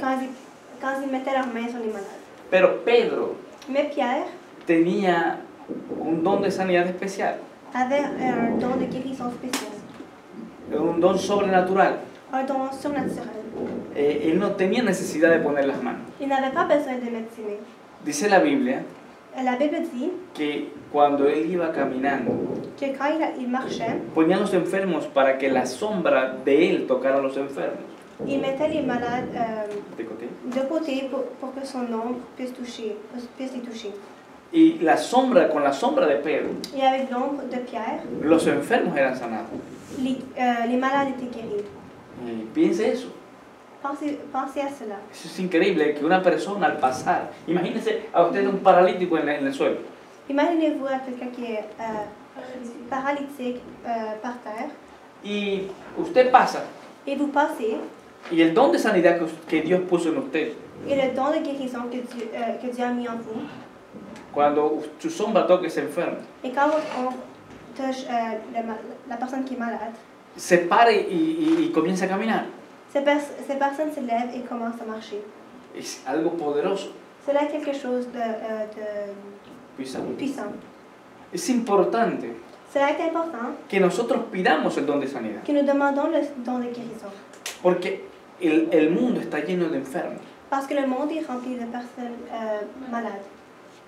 S2: quand ils mettaient leurs mains sur les malades.
S1: Pero Pedro
S2: Mais Pierre
S1: tenía un don de sanidad especial,
S2: avait un don de guérison spécial,
S1: un don sobrenatural.
S2: un don surnaturel.
S1: Él no tenía necesidad de poner las manos.
S2: Il n'avait pas besoin de mettre ses mains.
S1: Dice la Biblia
S2: La Bible dit
S1: que cuando él iba caminando,
S2: que quand il marchait,
S1: ponía a los enfermos para que la sombra de él tocara a los enfermos.
S2: il mettait les malades
S1: ¿De côté?
S2: de côté pour que son ombre puisse les toucher.
S1: Y con la sombra de Pedro,
S2: Et avec l'ombre de Pierre,
S1: los enfermos eran sanados.
S2: les malades étaient guéris.
S1: Piense eso.
S2: Pensez à cela.
S1: Eso es increíble que una persona al pasar, imagínese a usted un paralítico en el suelo.
S2: Imaginez-vous à quelqu'un qui est paralytique par terre,
S1: Y usted pasa,
S2: et vous passez,
S1: y el don de sanidad que Dios puso en usted,
S2: et le don de guérison que Dieu a mis en vous,
S1: cuando su sombra toque ese enfermo,
S2: et quand on touche la personne qui est malade,
S1: se pare y comienza a caminar.
S2: ces personnes se lèvent et commencent à marcher.
S1: Es algo poderoso.
S2: Cela est quelque chose de puissant.
S1: Es importante
S2: Cela est important
S1: que nosotros pidamos el don de sanidad,
S2: que nous demandons le don de guérison.
S1: porque el mundo está lleno de enfermos.
S2: Parce que le monde est rempli de personnes malades.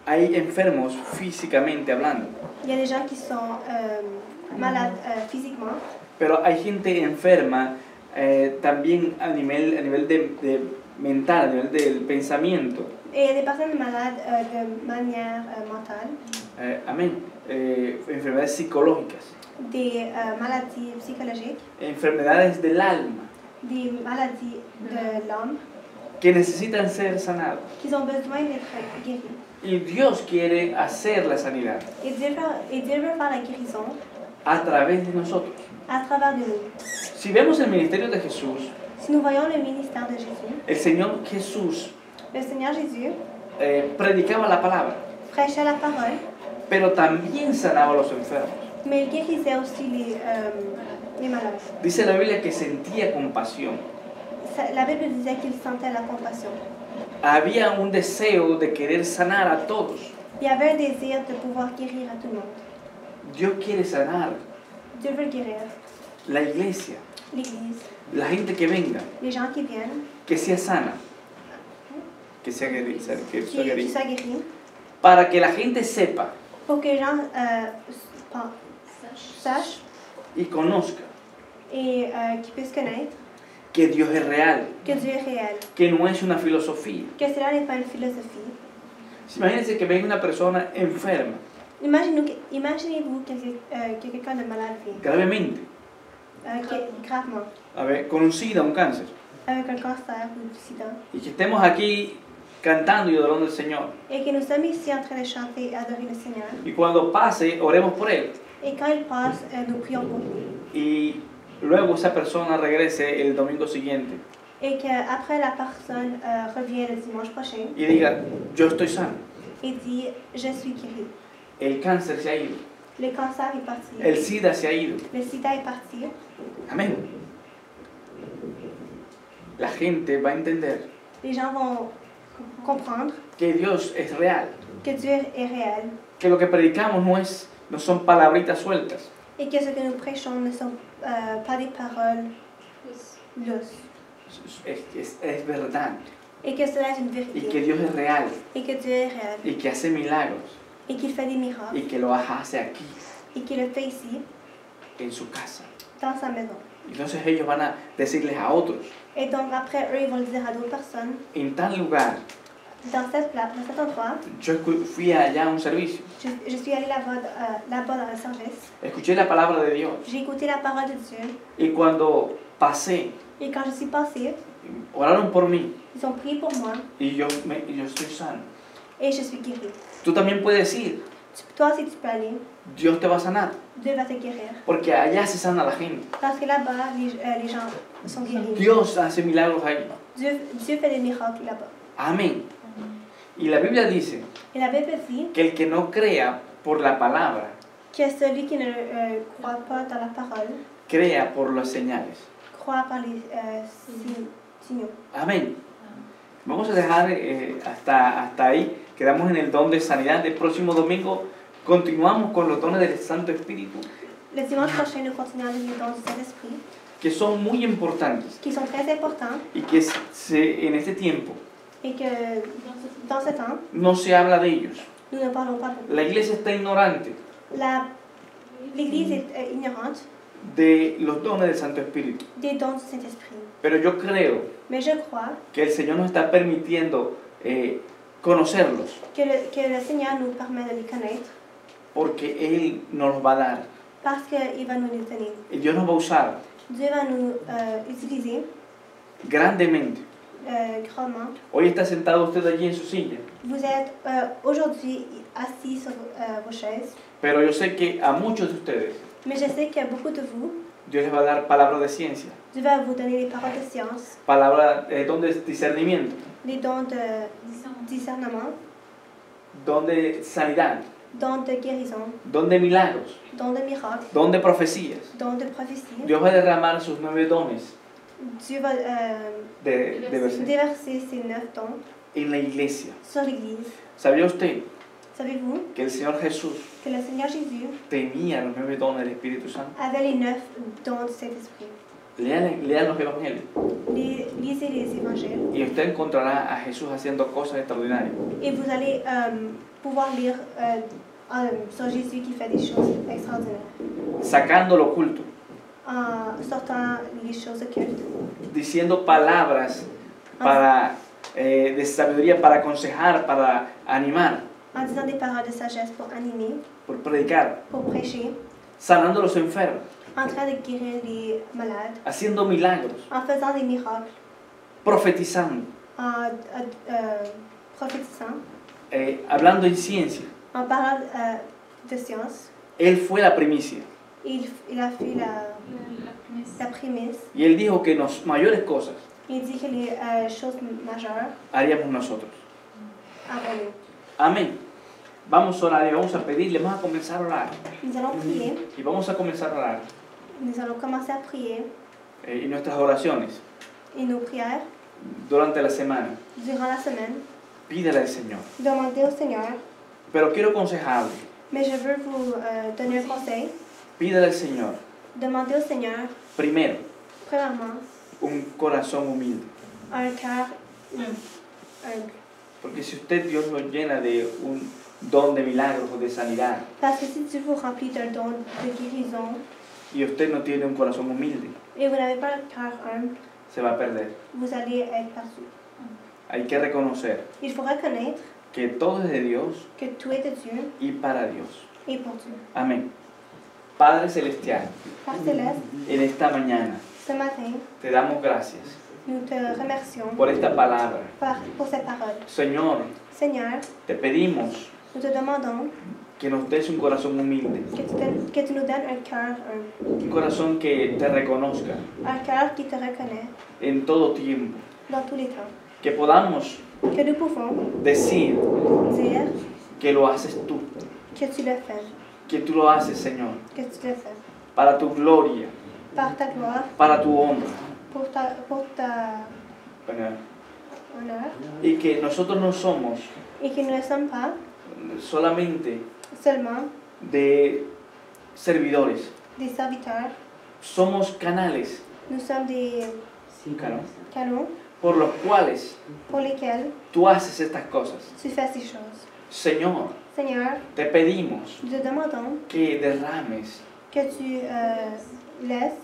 S1: Hay enfermos físicamente hablando,
S2: Il y a des gens qui sont malades physiquement,
S1: pero hay gente enferma también a nivel de mental, a nivel del pensamiento.
S2: et il y a des personnes malades de manière mentale,
S1: Amén. Enfermedades psicológicas,
S2: des maladies psychologiques,
S1: enfermedades del alma,
S2: des maladies de l'homme,
S1: que necesitan ser sanados.
S2: qui ont besoin d'être guéris.
S1: Y Dios quiere hacer la sanidad
S2: Et Dieu veut faire la guérison
S1: a través de nosotros.
S2: à travers de nous.
S1: Si vemos el ministerio de Jesús,
S2: Si nous voyons le ministère de Jésus,
S1: el Señor Jesús
S2: le Seigneur Jésus
S1: predicaba la palabra,
S2: prêchait la parole,
S1: pero también sanaba a los enfermos.
S2: mais il guérissait aussi les malades.
S1: Dice la Biblia que sentía compasión.
S2: La Bible disait qu'il sentait la compassion.
S1: Había un deseo de querer sanar a todos.
S2: Il y avait un désir de pouvoir guérir à tout le monde.
S1: Dios quiere sanar
S2: Dieu veut guérir
S1: la iglesia,
S2: l'Église,
S1: la gente que venga,
S2: les gens qui viennent,
S1: que sea sana, que sea
S2: qui
S1: guerida,
S2: soient guéris,
S1: para que la gente sepa
S2: pour que les gens sachent
S1: y conozca
S2: et qu'ils puissent connaître
S1: que Dios es real,
S2: que Dieu est réel,
S1: que no es una filosofía.
S2: que cela n'est pas une philosophie.
S1: Imagínense que venga una persona enferma,
S2: Imaginez-vous que quelqu'un de malade vient,
S1: gravemente,
S2: gravement,
S1: con un SIDA, un cáncer,
S2: avec un cancer ou du sida,
S1: y que estemos aquí cantando y adorando al Señor.
S2: et que nous sommes ici en train de chanter et adorer le Seigneur.
S1: Y cuando pase, oremos por él.
S2: Et quand il passe, nous prions pour lui.
S1: Y luego esa persona regrese el domingo siguiente
S2: Et qu'après la personne revient le dimanche prochain
S1: y diga, yo estoy sano,
S2: et dit je suis guéri.
S1: el cáncer se ha ido,
S2: Le cancer est parti.
S1: el SIDA se ha ido.
S2: Le sida est parti.
S1: Amén. La gente va a entender
S2: Les gens vont comprendre
S1: que Dios es real,
S2: que Dieu est réel
S1: que lo que predicamos no son palabritas sueltas,
S2: et que ce que nous prêchons ne sont pas des paroles lousses.
S1: es verdad,
S2: Et que cela est une
S1: y que
S2: vérité.
S1: Dios es real,
S2: Et que Dieu est réel.
S1: y que hace milagros,
S2: Et qu'il fait des miracles.
S1: y que lo hace aquí,
S2: Et qu'il le fait ici,
S1: en su casa.
S2: dans sa maison.
S1: Entonces ellos van a decirles a otros,
S2: Et donc après, eux, ils vont le dire à d'autres personnes.
S1: en tal lugar,
S2: Dans cet endroit,
S1: yo fui allá a un servicio,
S2: je suis allée là-bas dans le service.
S1: escuché la palabra de Dios,
S2: J'ai écouté la parole de Dieu.
S1: y cuando pasé,
S2: Et quand je suis passée,
S1: oraron por mí
S2: ils ont prié pour moi
S1: y yo estoy sano.
S2: et je suis guérie.
S1: Tú también puedes ir,
S2: Toi aussi, tu peux aller.
S1: Dios te va a sanar,
S2: Dieu va te guérir.
S1: porque allá se sana la gente.
S2: Parce que là-bas, les gens sont guéris.
S1: Dios hace milagros ahí.
S2: Dieu fait des miracles là-bas.
S1: Amén. Y la Biblia dice
S2: Et la Bible dit
S1: que el que no crea por la palabra,
S2: que celui qui ne croit pas dans la parole
S1: crea por las señales.
S2: croit par les signaux.
S1: Amén. Vamos a dejar hasta ahí. Quedamos en el don de sanidad. El próximo domingo continuamos con los dones del Santo Espíritu,
S2: Le dimanche prochain, nous continuons les dons du Saint-Esprit,
S1: que son muy importantes
S2: qui sont très importants
S1: y que en este tiempo
S2: et que dans ce temps,
S1: no se habla de ellos.
S2: nous ne parlons pas de
S1: La iglesia está ignorante
S2: l'Église est ignorante
S1: de los dones del Santo Espíritu.
S2: des dons du Saint-Esprit.
S1: Pero yo creo
S2: Mais je crois
S1: que el Señor nos está permitiendo conocerlos,
S2: que le Seigneur nous permet de les connaître
S1: porque Él nos los va a dar.
S2: parce qu'il va nous les donner.
S1: Y Dios nos va a usar
S2: Dieu va nous utiliser
S1: grandemente.
S2: grandement.
S1: Hoy está sentado usted allí en su silla,
S2: Vous êtes aujourd'hui assis sur vos chaises,
S1: pero yo sé que a muchos de ustedes
S2: mais je sais qu'il y a beaucoup de vous,
S1: Dios les va a dar palabras de ciencia,
S2: Dieu va vous donner les paroles de science,
S1: palabras, don de discernimiento,
S2: les dons de discernement,
S1: don de sanidad,
S2: dons de guérison,
S1: don de milagros,
S2: dons de miracles,
S1: don de profecías.
S2: dons de prophétie.
S1: Dios va a derramar sus 9 dones
S2: Dieu va
S1: de
S2: déverser ces 9 dons
S1: en la iglesia.
S2: sur l'Église.
S1: ¿Sabía usted
S2: Savez-vous
S1: que el Señor Jesús
S2: que le Seigneur Jésus
S1: tenía los 9 dones del Espíritu Santo?
S2: avait les 9 dons du Saint-Esprit?
S1: Lean los evangelios
S2: Lisez les évangiles
S1: y usted encontrará a Jesús haciendo cosas extraordinarias.
S2: et vous allez pouvoir lire sur Jésus qui fait des choses extraordinaires,
S1: Sacando lo oculto,
S2: en sortant les choses occultes,
S1: diciendo palabras de sabiduría para aconsejar, para animar,
S2: en disant des paroles de sagesse pour animer,
S1: por predicar,
S2: pour prêcher,
S1: sanando a los enfermos,
S2: en train de guérir les malades,
S1: haciendo milagros,
S2: en faisant des miracles,
S1: profetizando,
S2: en prophétisant,
S1: hablando en ciencia.
S2: en parlant de science.
S1: Él fue la primicia
S2: Il a fait la prémisse.
S1: y él dijo que las mayores cosas
S2: Il dit que les choses majeures
S1: haríamos nosotros.
S2: avant nous.
S1: Amén. Vamos a orar y vamos a pedirle, vamos a comenzar a orar.
S2: Nous allons prier.
S1: Y vamos a comenzar a orar.
S2: Nous allons commencer à prier.
S1: Y nuestras oraciones
S2: Et nos prières,
S1: durante la semana,
S2: durant la semaine,
S1: pídele al Señor.
S2: demandez au Seigneur.
S1: Pero quiero aconsejarle,
S2: Mais je veux vous donner un conseil.
S1: pídele al Señor,
S2: Demandez au Seigneur,
S1: primero,
S2: premièrement,
S1: un corazón humilde.
S2: un cœur humble.
S1: Porque si usted, Dios lo llena de un don de milagros o de sanidad,
S2: Parce que si Dieu vous remplit d'un don de guérison
S1: y usted no tiene un corazón humilde,
S2: et vous n'avez pas un cœur humble,
S1: se va a perder.
S2: vous allez être perdu.
S1: Hay que reconocer
S2: Il faut reconnaître
S1: que todo es de Dios
S2: que tout est de Dieu
S1: y para Dios.
S2: et pour Dieu.
S1: Amén. Padre Celestial,
S2: Père Céleste,
S1: en esta mañana
S2: ce matin,
S1: te damos gracias
S2: nous te remercions
S1: por esta palabra.
S2: pour cette parole.
S1: Señor,
S2: Seigneur,
S1: te pedimos
S2: nous te demandons
S1: que nos des un corazón humilde,
S2: que tu nous donnes un cœur humble,
S1: un corazón que te reconozca
S2: un cœur qui te reconnaît
S1: en todo tiempo,
S2: dans tous les temps.
S1: que podamos
S2: Que nous pouvons
S1: decir
S2: dire
S1: que lo haces tú,
S2: que tu le fais,
S1: que tú lo haces, Señor,
S2: que tu le fais,
S1: para tu gloria,
S2: par ta gloire,
S1: para tu honra,
S2: pour ta
S1: ¿verdad?
S2: honneur,
S1: Y que nosotros no somos
S2: et que nous ne sommes pas
S1: solamente
S2: seulement
S1: de servidores,
S2: des serviteurs,
S1: somos canales
S2: nous sommes des canaux
S1: por los cuales
S2: pour lesquels
S1: tú haces estas cosas.
S2: tu fais ces choses.
S1: Señor,
S2: Seigneur,
S1: te pedimos
S2: nous te demandons
S1: que derrames
S2: que tu laisses,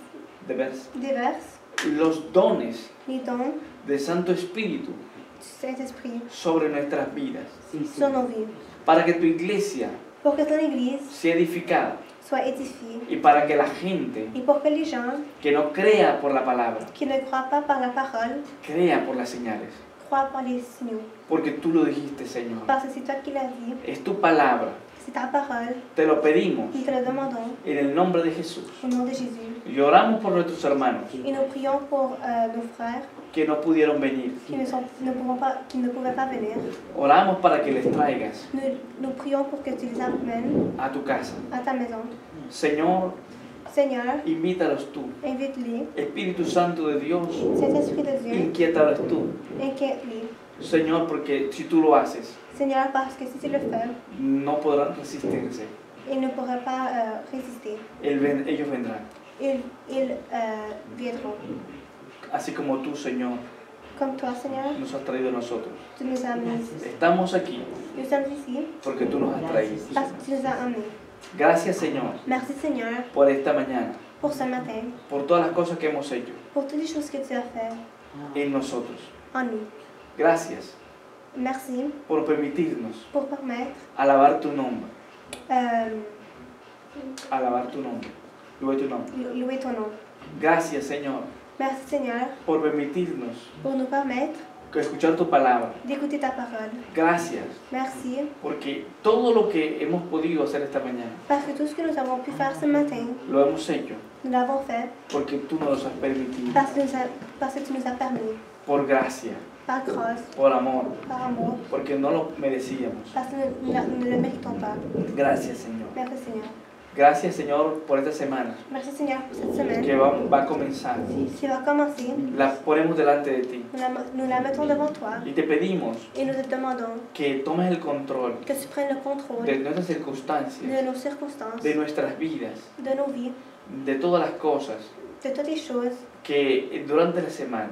S2: déverses
S1: los dones
S2: les dons
S1: del Santo Espíritu
S2: du Saint-Esprit
S1: sobre nuestras vidas,
S2: sur nos vies,
S1: para que tu iglesia
S2: pour que ton Église
S1: sea edificada,
S2: soient édifiés.
S1: Y para que la gente
S2: Et pour que les gens
S1: que no crea por la palabra,
S2: qui ne croient pas par la parole
S1: crea por las señales.
S2: croient par les signaux.
S1: Porque tú lo dijiste, Señor.
S2: Parce que c'est toi qui l'as dit,
S1: Es tu palabra.
S2: c'est ta parole,
S1: Te lo pedimos
S2: nous te le demandons
S1: en el nombre de Jesús.
S2: au nom de Jésus.
S1: Y oramos por nuestros hermanos
S2: Et nous prions pour nos frères
S1: que no pudieron venir.
S2: qui ne pouvaient pas venir.
S1: Oramos para que les traigas
S2: Nous prions pour que tu les amènes
S1: a tu casa.
S2: à ta maison.
S1: Señor,
S2: Seigneur,
S1: invítalos tú.
S2: invite-les.
S1: Espíritu Santo de Dios,
S2: Saint-Esprit de Dieu,
S1: inquiétalos tú.
S2: inquiète-les.
S1: Señor, porque si tú lo haces,
S2: Seigneur, parce que si tu le fais,
S1: no podrán resistirse.
S2: ils ne pourraient pas résister.
S1: Ellos vendrán.
S2: Ils viendront.
S1: Así como tú, Señor,
S2: Comme toi, Seigneur,
S1: nos has traído a nosotros.
S2: tu nous as amenés ici.
S1: Estamos aquí
S2: Nous sommes ici
S1: porque tú nos has traído.
S2: parce que tu nous as amenés.
S1: Gracias, Señor,
S2: Merci, Seigneur,
S1: por esta mañana,
S2: pour ce matin,
S1: por todas las cosas que hemos hecho
S2: pour toutes les choses que tu as faites
S1: en nosotros.
S2: en nous.
S1: Gracias
S2: Merci
S1: por permitirnos
S2: pour permettre
S1: alabar tu nombre,
S2: euh,
S1: alabar tu nombre, louer tu nombre.
S2: louer ton nom.
S1: Gracias, Señor,
S2: Merci, Seigneur,
S1: por permitirnos
S2: pour nous permettre
S1: escuchar tu palabra.
S2: d'écouter ta parole.
S1: Gracias,
S2: Merci
S1: porque todo lo que hemos podido hacer esta mañana,
S2: parce que tout ce que nous avons pu faire ce matin,
S1: lo hemos hecho
S2: nous l'avons fait
S1: porque tú nos has permitido,
S2: parce que tu nous as permis,
S1: por gracia,
S2: par grâce,
S1: por amor,
S2: par amour,
S1: porque no lo merecíamos.
S2: parce que nous ne le méritons pas.
S1: Gracias, Señor.
S2: Merci, Seigneur.
S1: Gracias, Señor, por esta semana
S2: Merci, Seigneur, pour cette semaine
S1: que va a comenzar.
S2: qui va commencer.
S1: La ponemos delante de ti
S2: Nous la mettons devant toi
S1: y te pedimos
S2: et nous te demandons
S1: que tomes el control
S2: que tu prennes le contrôle
S1: de nuestras
S2: de
S1: circunstancias,
S2: nos circonstances,
S1: de nuestras vidas,
S2: de nos vies,
S1: de todas las cosas,
S2: de toutes les choses
S1: que durante la semana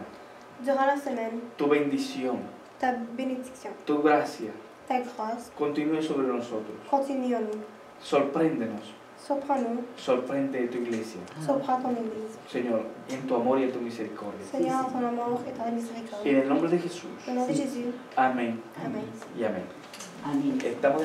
S2: durant la semaine.
S1: tu bendición,
S2: Ta bénédiction,
S1: tu gracia
S2: ta grâce,
S1: continúe sobre nosotros.
S2: continue en nous.
S1: Sorpréndenos,
S2: Surprends-nous,
S1: sorprende tu iglesia,
S2: surprends ton Église.
S1: Señor, en tu amor y en tu misericordia.
S2: Seigneur, en ton amour et ta miséricorde.
S1: En el nombre de Jesús.
S2: Au nom de Jésus.
S1: Amén
S2: Amen.
S1: y amén.
S6: Amén.
S1: Estamos